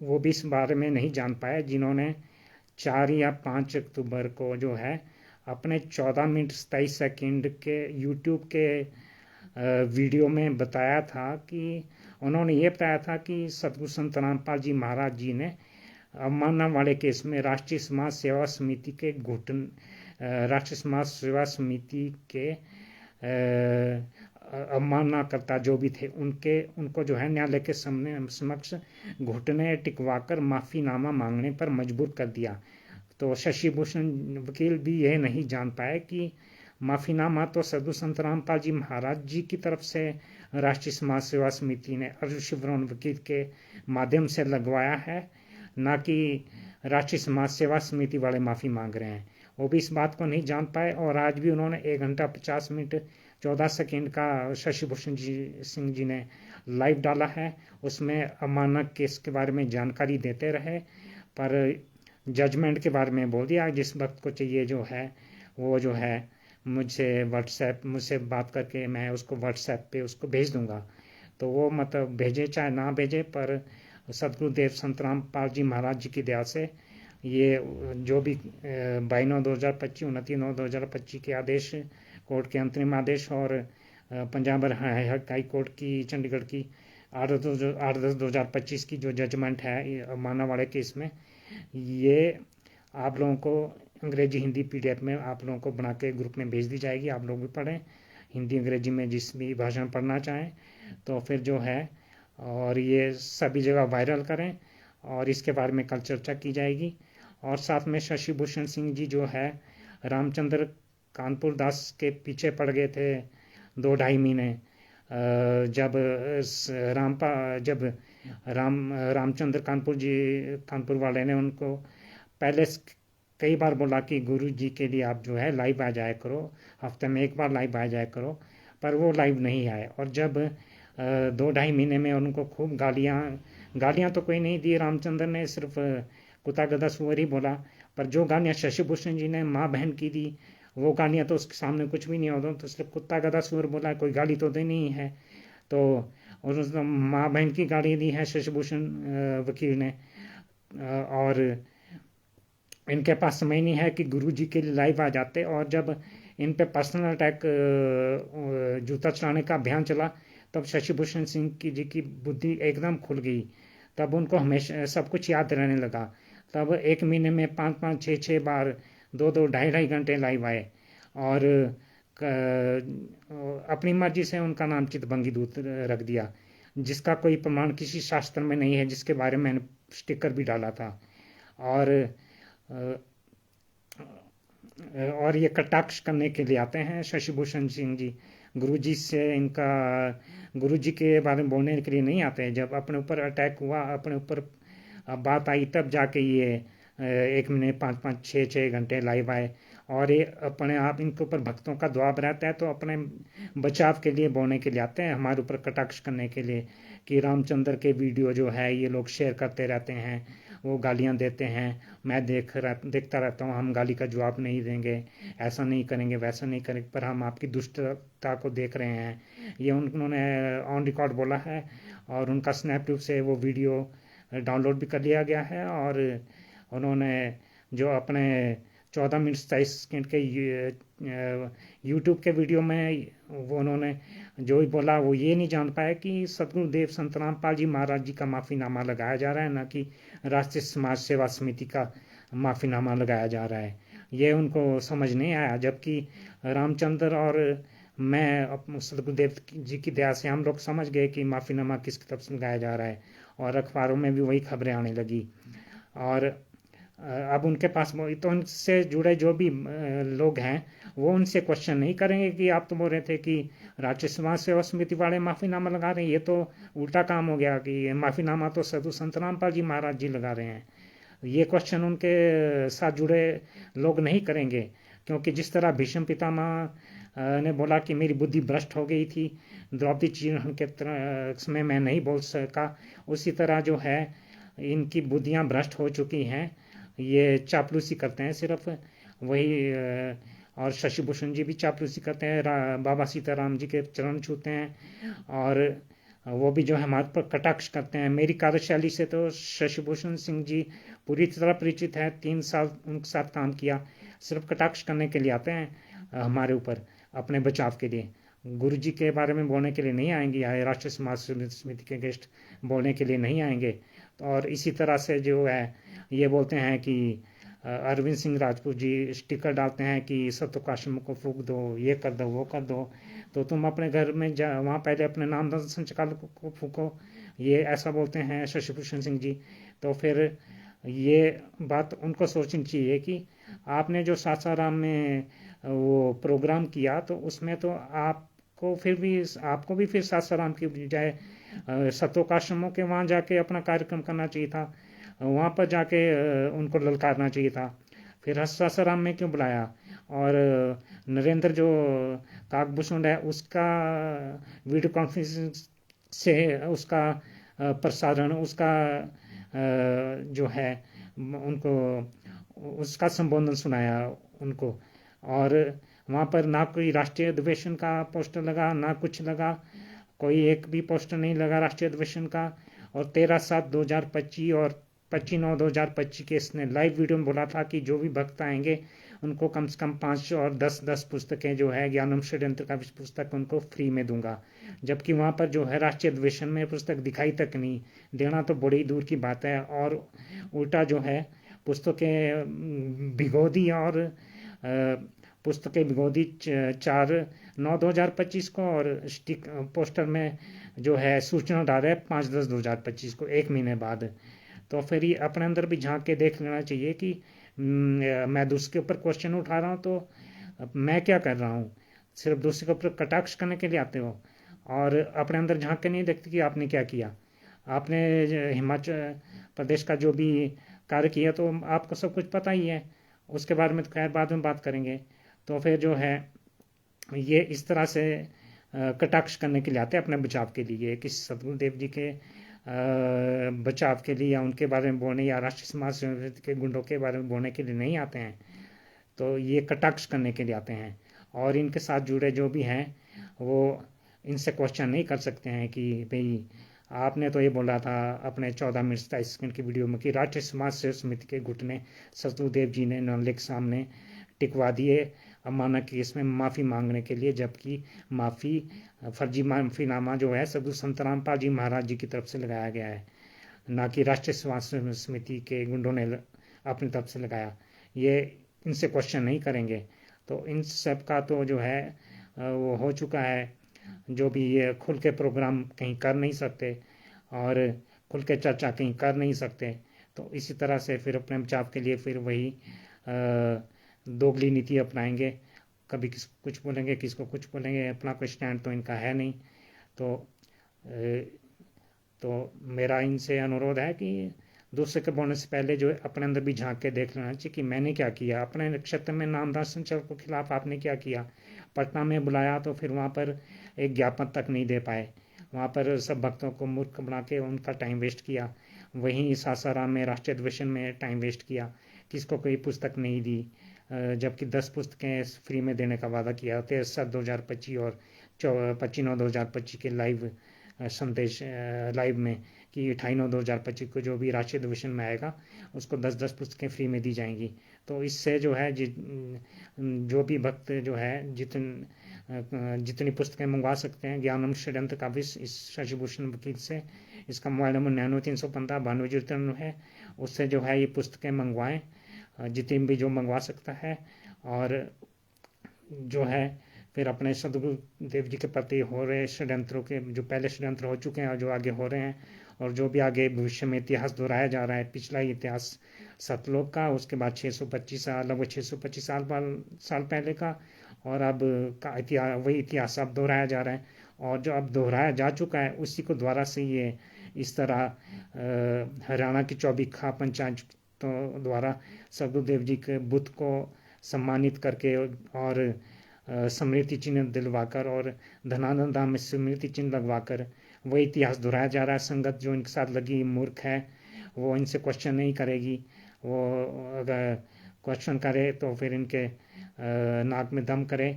वो भी इस बारे में नहीं जान पाए, जिन्होंने 4 या 5 अक्टूबर को जो है अपने 14 मिनट 27 सेकंड के YouTube के वीडियो में बताया था कि उन्होंने ये बताया था कि सतगुरु संत रामपाल जी महाराज जी ने अवमानना वाले केस में राष्ट्रीय समाज सेवा समिति के राष्ट्रीय समाज सेवा समिति के अवमाननाकर्ता जो भी थे उनको जो है न्यायालय के समक्ष घुटने टिकवाकर माफीनामा मांगने पर मजबूर कर दिया। तो शशि भूषण वकील भी यह नहीं जान पाए कि माफीनामा तो सदगुरु संत रामपाल जी महाराज जी की तरफ से राष्ट्रीय समाज सेवा समिति ने अर्जुन शिवरोन वकील के माध्यम से लगवाया है, ना कि राष्ट्रीय समाज सेवा समिति वाले माफ़ी मांग रहे हैं। वो भी इस बात को नहीं जान पाए और आज भी उन्होंने 1 घंटा 50 मिनट 14 सेकंड का शशि भूषण सिंह जी ने लाइव डाला है। उसमें अमानक केस के बारे में जानकारी देते रहे, पर जजमेंट के बारे में बोल दिया। जिस वक्त को चाहिए जो है वो जो है मुझसे बात करके मैं उसको व्हाट्सएप पे उसको भेज दूंगा। तो वो मतलब भेजे चाहे ना भेजे, पर सतगुरुदेव संत रामपाल जी महाराज जी की दया से ये जो भी 22/9/2025, 29/9/2025 के आदेश, कोर्ट के अंतरिम आदेश और पंजाब हाई कोर्ट की चंडीगढ़ की 8/10/2025 की जो जजमेंट है मानावाड़े केस में, ये आप लोगों को अंग्रेजी हिंदी PDF में आप लोगों को बना के ग्रुप में भेज दी जाएगी। आप लोग भी पढ़ें हिंदी अंग्रेजी में, जिस भी भाषा में पढ़ना चाहें। तो फिर जो है और ये सभी जगह वायरल करें और इसके बारे में कल चर्चा की जाएगी। और साथ में शशि भूषण सिंह जी जो है रामचंद्र कानपुर दास के पीछे पड़ गए थे 2-2.5 महीने, जब रामचंद्र कानपुर वाले ने उनको पहले कई बार बोला कि गुरु जी के लिए आप जो है लाइव आ जाया करो, हफ्ते में 1 बार लाइव आ जाया करो, पर वो लाइव नहीं आए। और जब 2-2.5 महीने में उनको खूब गालियाँ तो कोई नहीं दी, रामचंद्र ने सिर्फ कुत्ता गधा सुअर ही बोला, पर जो गालियाँ शशि भूषण जी ने माँ बहन की दी वो गालियाँ तो उसके सामने कुछ भी नहीं होता। तो सिर्फ कुत्ता गधा सुअर बोला, कोई गाली तो देनी ही है। तो और उसने माँ बहन की गाली दी है शशि भूषण वकील ने। और इनके पास समय नहीं है कि गुरु जी के लिए लाइव आ जाते। और जब इन पे पर्सनल अटैक जूता चलाने का अभियान चला, तब शशि भूषण सिंह जी की बुद्धि एकदम खुल गई। तब उनको हमेशा सब कुछ याद रहने लगा। तब 1 महीने में 5-5, 6-6 बार 2-2, 2.5 घंटे लाइव आए और अपनी मर्जी से उनका नाम चितबंगी दूत रख दिया, जिसका कोई प्रमाण किसी शास्त्र में नहीं है, जिसके बारे में मैंने स्टिकर भी डाला था। और ये कटाक्ष करने के लिए आते हैं शशि भूषण सिंह जी। गुरुजी के बारे में बोलने के लिए नहीं आते हैं। जब अपने ऊपर अटैक हुआ, अपने ऊपर बात आई, तब जाके ये 1 महीने 5-5, 6-6 घंटे लाइव आए। और ये अपने आप इनके ऊपर भक्तों का दबाव रहता है, तो अपने बचाव के लिए बोलने के लिए आते हैं, हमारे ऊपर कटाक्ष करने के लिए कि रामचंद्र के वीडियो जो है ये लोग शेयर करते रहते हैं, वो गालियां देते हैं, मैं देखता रहता हूँ, हम गाली का जवाब नहीं देंगे, ऐसा नहीं करेंगे, वैसा नहीं करेंगे, पर हम आपकी दुष्टता को देख रहे हैं। ये उन्होंने ऑन रिकॉर्ड बोला है और उनका स्नैपट्यूब से वो वीडियो डाउनलोड भी कर लिया गया है। और उन्होंने जो अपने 14 मिनट 27 सेकेंड के यूट्यूब के वीडियो में वो उन्होंने जो भी बोला वो ये नहीं जान पाया कि सतगुरुदेव संत रामपाल जी महाराज जी का माफ़ीनामा लगाया जा रहा है, ना कि राष्ट्रीय समाज सेवा समिति का माफ़ीनामा लगाया जा रहा है। ये उनको समझ नहीं आया, जबकि रामचंद्र और मैं सतगुरुदेव जी की दया से हम लोग समझ गए कि माफ़ीनामा किसकी तरफ से लगाया जा रहा है, और अखबारों में भी वही खबरें आने लगी। और अब उनके पास तो उनसे जुड़े जो भी लोग हैं वो उनसे क्वेश्चन नहीं करेंगे कि आप तो बोल रहे थे कि राष्ट्रीय समाज सेवा समिति वाले माफ़ीनामा लगा रहे हैं, ये तो उल्टा काम हो गया कि माफ़ीनामा तो साधु संत रामपाल जी महाराज जी लगा रहे हैं। ये क्वेश्चन उनके साथ जुड़े लोग नहीं करेंगे, क्योंकि जिस तरह भीष्म पितामह ने बोला कि मेरी बुद्धि भ्रष्ट हो गई थी, द्रौपदी चिन्ह के समय मैं नहीं बोल सका, उसी तरह जो है इनकी बुद्धियां भ्रष्ट हो चुकी हैं। ये चापलूसी करते हैं सिर्फ, वही और शशि भूषण जी भी चापलूसी करते हैं, बाबा सीताराम जी के चरण छूते हैं, और वो भी जो है हमारे पर कटाक्ष करते हैं। मेरी कार्यशैली से तो शशि भूषण सिंह जी पूरी तरह परिचित है, 3 साल उनके साथ काम किया। सिर्फ कटाक्ष करने के लिए आते हैं हमारे ऊपर, अपने बचाव के लिए। गुरु जी के बारे में बोलने के लिए नहीं आएंगे, या राष्ट्रीय समाज समिति के गेस्ट बोलने के लिए नहीं आएंगे। और इसी तरह से जो है ये बोलते हैं कि अरविंद सिंह राजपूत जी स्टिकर डालते हैं कि सत्योकाश्रम को फूक दो, ये कर दो, वो कर दो। तो तुम अपने घर में वहाँ पहले अपने नाम संचालक को फूको, ये ऐसा बोलते हैं शशि भूषण सिंह जी। तो फिर ये बात उनको सोचनी चाहिए कि आपने जो सासाराम में वो प्रोग्राम किया, तो उसमें तो आपको भी फिर सासाराम की बजाय सत्योकाश्रमों के वहाँ जाके अपना कार्यक्रम करना चाहिए था, वहाँ पर जाके उनको ललकारना चाहिए था। फिर सासाराम में क्यों बुलाया? और नरेंद्र जो काकभूषण है उसका वीडियो कॉन्फ्रेंस से उसका प्रसारण, उसका जो है उनको उसका संबोधन सुनाया उनको। और वहाँ पर ना कोई राष्ट्रीय अधिवेशन का पोस्टर लगा, ना कुछ लगा, कोई एक भी पोस्टर नहीं लगा राष्ट्रीय अधिवेशन का। और 13/7/2025 और 25/9/2025 के इसने लाइव वीडियो में बोला था कि जो भी भक्त आएंगे उनको कम से कम 5 और 10 पुस्तकें जो है ज्ञानम षड्यंत्र का पुस्तक उनको फ्री में दूंगा। जबकि वहाँ पर जो है राष्ट्रीय अधिवेशन में पुस्तक दिखाई तक नहीं देना, तो बड़ी दूर की बात है। और उल्टा जो है पुस्तकें भिगो दी, और पुस्तकें भिगो दी 4/9/2025 को, और स्टिक पोस्टर में जो है सूचना डाल रहे 5/10/2025 को, 1 महीने बाद। तो फिर ये अपने अंदर भी झांक के देख लेना चाहिए कि मैं दूसरे के ऊपर क्वेश्चन उठा रहा हूँ तो मैं क्या कर रहा हूँ। सिर्फ दूसरे के ऊपर कटाक्ष करने के लिए आते हो, और अपने अंदर झांक के नहीं देखते कि आपने क्या किया। आपने हिमाचल प्रदेश का जो भी कार्य किया तो आपको सब कुछ पता ही है, उसके बारे में तो खैर बाद में बात करेंगे। तो फिर जो है ये इस तरह से कटाक्ष करने के लिए आते हैं अपने बचाव के लिए, कि सतगुरुदेव जी के बचाव के लिए या उनके बारे में बोलने या राष्ट्रीय समाज समिति के गुंडों के बारे में बोलने के लिए नहीं आते हैं। तो ये कटाक्ष करने के लिए आते हैं, और इनके साथ जुड़े जो भी हैं वो इनसे क्वेश्चन नहीं कर सकते हैं कि भाई आपने तो ये बोला था अपने 14 मिनट 27 सेकंड की वीडियो में कि राष्ट्रीय समाज सेवा समिति के गुट ने सतगुरुदेव जी ने नामलेख सामने टिकवा दिए अवमानना केस में माफ़ी मांगने के लिए, जबकि फर्जी माफ़ीनामा जो है सदगुरु संत रामपाल जी महाराज जी की तरफ से लगाया गया है, ना कि राष्ट्रीय समाज समिति के गुंडों ने अपनी तरफ से लगाया। ये इनसे क्वेश्चन नहीं करेंगे। तो इन सब का तो जो है वो हो चुका है, जो भी ये खुल के प्रोग्राम कहीं कर नहीं सकते और खुल के चर्चा कहीं कर नहीं सकते। तो इसी तरह से फिर अपने बचाव के लिए फिर वही दोगली नीति अपनाएंगे, कभी कुछ बोलेंगे, किसको कुछ बोलेंगे, अपना कोई स्टैंड तो इनका है नहीं। तो मेरा इनसे अनुरोध है कि दूसरे के बोलने से पहले जो है अपने अंदर भी झांक के देख लेना चाहिए कि मैंने क्या किया, अपने नक्षत्र में नामदार संचालक के खिलाफ आपने क्या किया। पटना में बुलाया तो फिर वहाँ पर एक ज्ञापन तक नहीं दे पाए, वहाँ पर सब भक्तों को मूर्ख बना के उनका टाइम वेस्ट किया। वहीं सासाराम में राष्ट्रीय अधिवेशन में टाइम वेस्ट किया, किसको कोई पुस्तक नहीं दी, जबकि 10 पुस्तकें फ्री में देने का वादा किया। 13/7/2025 और 25/9/2025 के लाइव संदेश लाइव में कि 28/9/2025 को जो भी राष्ट्रीय अधिवेशन में आएगा उसको 10-10 पुस्तकें फ्री में दी जाएंगी। तो इससे जो है जो भी भक्त जो है जितनी पुस्तकें मंगवा सकते हैं ज्ञान अमृत षड्यंत्र का भी इस शशिभूषण वकील से, इसका मोबाइल नंबर 99 315 92 है, उससे जो है ये पुस्तकें मंगवाएं, जितनी भी जो मंगवा सकता है। और जो है फिर अपने सदगुरु देव जी के प्रति हो रहे षड्यंत्रों के, जो पहले षड्यंत्र हो चुके हैं और जो आगे हो रहे हैं, और जो भी आगे भविष्य में इतिहास दोहराया जा रहा है, पिछला इतिहास सतलोक का, उसके बाद 625 साल, लगभग 625 साल पहले का, और अब का इतिहास, वही इतिहास अब दोहराया जा रहा है। और जो अब दोहराया जा चुका है उसी को दोबारा से ये इस तरह हरियाणा की चौबिखा पंचायतों द्वारा सदगुरुदेव जी के बुद्ध को सम्मानित करके और स्मृति चिन्ह दिलवाकर और धनानंद धाम में स्मृति चिन्ह लगवाकर वही इतिहास दोहराया जा रहा है। संगत जो इनके साथ लगी मूर्ख है वो इनसे क्वेश्चन नहीं करेगी, वो अगर क्वेश्चन करे तो फिर इनके नाक में दम करे,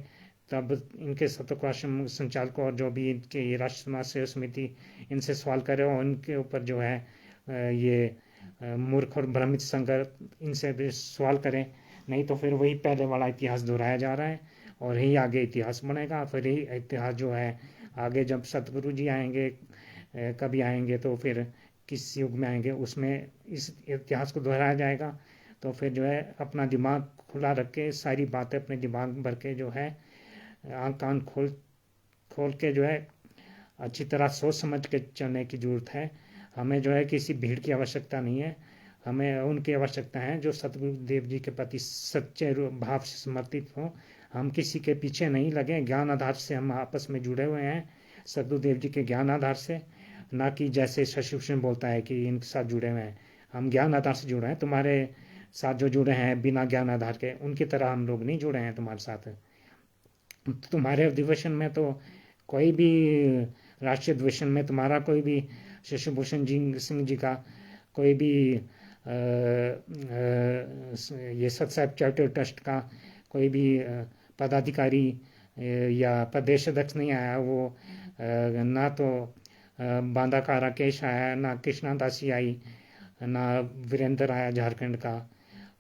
तब इनके सतोकाश्रम संचालकों और जो भी इनके राष्ट्र समाज सेवा समिति इनसे सवाल करे और इनके ऊपर जो है ये मूर्ख और भ्रमित संगत इनसे भी सवाल करें, नहीं तो फिर वही पहले वाला इतिहास दोहराया जा रहा है और यही आगे इतिहास बनेगा। फिर यही इतिहास जो है आगे जब सतगुरु जी आएंगे, कभी आएंगे तो फिर किस युग में आएंगे उसमें इस इतिहास को दोहराया जाएगा। तो फिर जो है अपना दिमाग खुला रख के सारी बातें अपने दिमाग भर के जो है आँख कान खोल के जो है अच्छी तरह सोच समझ के चलने की ज़रूरत है। हमें जो है किसी भीड़ की आवश्यकता नहीं है, हमें उनकी आवश्यकता है जो सतगुरुदेव जी के प्रति सच्चे भाव से समर्पित हों। हम किसी के पीछे नहीं लगे, ज्ञान आधार से हम आपस में जुड़े हुए हैं, सतगुरुदेव जी के ज्ञान आधार से, ना कि जैसे शशिभूषण बोलता है कि इनके साथ जुड़े हुए हैं। हम ज्ञान आधार से जुड़े हैं, तुम्हारे साथ जो जुड़े हैं बिना ज्ञान आधार के उनकी तरह हम लोग नहीं जुड़े हैं तुम्हारे साथ। तुम्हारे अधिवेशन में तो कोई भी राष्ट्रीय अधिवेशन में तुम्हारा कोई भी शशिभूषण सिंह जी का कोई भी ये सतसाहिब चैरिटेबल ट्रस्ट का कोई भी पदाधिकारी या प्रदेश अध्यक्ष नहीं आया। वो ना तो बांदा का राकेश आया, ना कृष्णा दासी आई, ना वीरेंद्र आया झारखंड का,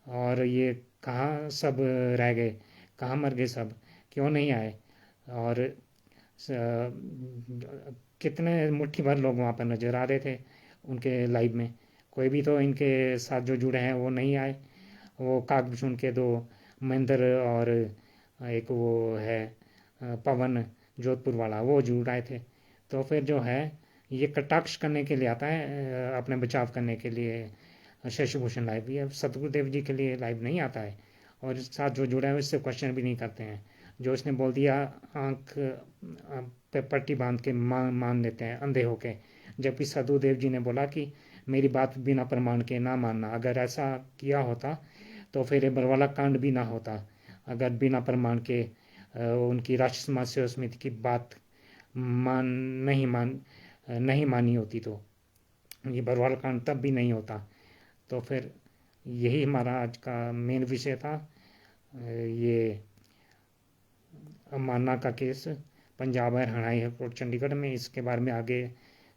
और ये कहाँ सब रह गए, कहाँ मर गए सब, क्यों नहीं आए। और कितने मुट्ठी भर लोग वहाँ पर नज़र आ रहे थे उनके लाइव में, कोई भी तो इनके साथ जो जुड़े हैं वो नहीं आए। वो काकभूषण के दो महेंद्र और एक वो है पवन जोधपुर वाला, वो जुड़ आए थे। तो फिर जो है ये कटाक्ष करने के लिए आता है, अपने बचाव करने के लिए शशिभूषण लाइव, ये सतगुरुदेव जी के लिए लाइव नहीं आता है। और इस साथ जो जुड़ा है उससे क्वेश्चन भी नहीं करते हैं। जो इसने बोल दिया आंख पे पट्टी बांध के मान लेते हैं अंधे होके, जबकि सतगुरुदेव जी ने बोला कि मेरी बात बिना प्रमाण के ना मानना। अगर ऐसा किया होता तो फिर ये बरवाला कांड भी ना होता, अगर बिना प्रमाण के उनकी राष्ट्रीय समाज सेवा समिति की बात नहीं मानी होती तो ये बरवाला कांड तब भी नहीं होता। तो फिर यही हमारा आज का मेन विषय था, ये अवमानना का केस पंजाब और हरियाणा हाई कोर्ट चंडीगढ़ में। इसके बारे में आगे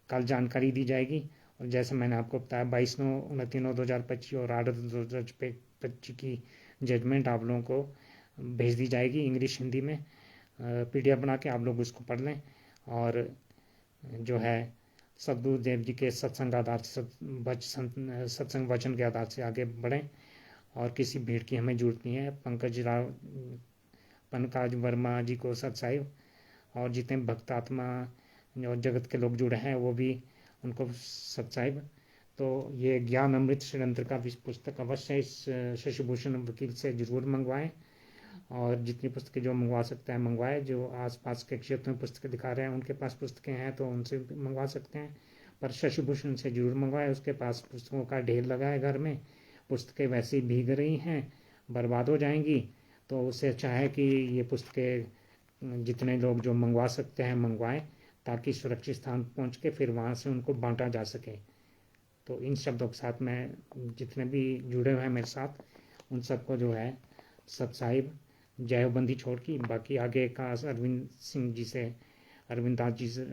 कल जानकारी दी जाएगी। और जैसे मैंने आपको बताया 22/9/2025 और 8/2025 की जजमेंट आप लोगों को भेज दी जाएगी इंग्लिश हिंदी में, PDF बना के आप लोग उसको पढ़ लें। और जो है सतगुरुदेव जी के सत्संग आधार से सत्संग वचन के आधार से आगे बढ़ें, और किसी भीड़ की हमें जरूरत नहीं है। पंकज वर्मा जी को सत्साहिब, और जितने भक्तात्मा और जगत के लोग जुड़े हैं वो भी उनको सत्साहिब। तो ये ज्ञान अमृत षड्यंत्र का पुस्तक अवश्य इस शशिभूषण वकील से जरूर मंगवाएं, और जितनी पुस्तकें जो मंगवा सकता है मंगवाए। जो आसपास के क्षेत्र में पुस्तकें दिखा रहे हैं उनके पास पुस्तकें हैं तो उनसे मंगवा सकते हैं, पर शशिभूषण से जरूर मंगवाए। उसके पास पुस्तकों का ढेर लगा है घर में, पुस्तकें वैसे ही भीग रही हैं, बर्बाद हो जाएंगी। तो उससे अच्छा है कि ये पुस्तकें जितने लोग जो मंगवा सकते हैं मंगवाएं, ताकि सुरक्षित स्थान पहुंच के फिर वहाँ से उनको बांटा जा सके। तो इन शब्दों के साथ मैं जितने भी जुड़े हुए हैं मेरे साथ उन सबको जो है सतसाहिब जयबंदी छोड़ की, बाकी आगे का अरविंद दास जी से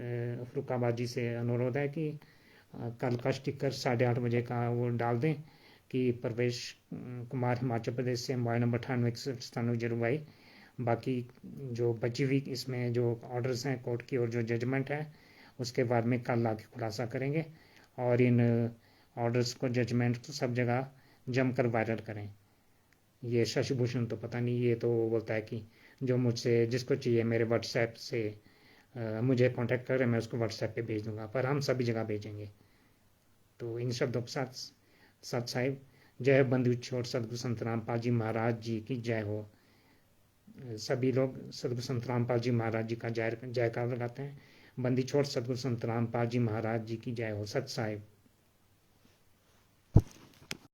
फरुखाबाद जी से अनुरोध है कि कल का स्टिकर 8:30 बजे का वो डाल दें कि प्रवेश कुमार हिमाचल प्रदेश से मोबाइल नंबर 98 बाकी जो बची हुई इसमें जो ऑर्डर्स हैं कोर्ट की और जो जजमेंट है उसके बाद में कल आके खुलासा करेंगे और इन ऑर्डर्स को जजमेंट को सब जगह जमकर वायरल करें। ये शशि भूषण तो पता नहीं, ये तो बोलता है कि जो मुझसे जिसको चाहिए मेरे व्हाट्सएप से मुझे कांटेक्ट करें, मैं उसको व्हाट्सएप पे भेज दूंगा, पर हम सभी जगह भेजेंगे। तो इन शब्दों के साथ सत साहिब जय बंधु छोड़ सदगुरु संत रामपाल जी महाराज जी की जय हो। सभी लोग सदगुरु संत रामपाल जी महाराज जी का जयकार लगाते हैं। बंदी छोड़ सदगुरु संत रामपाल जी महाराज जी की जय हो। सत साहिब।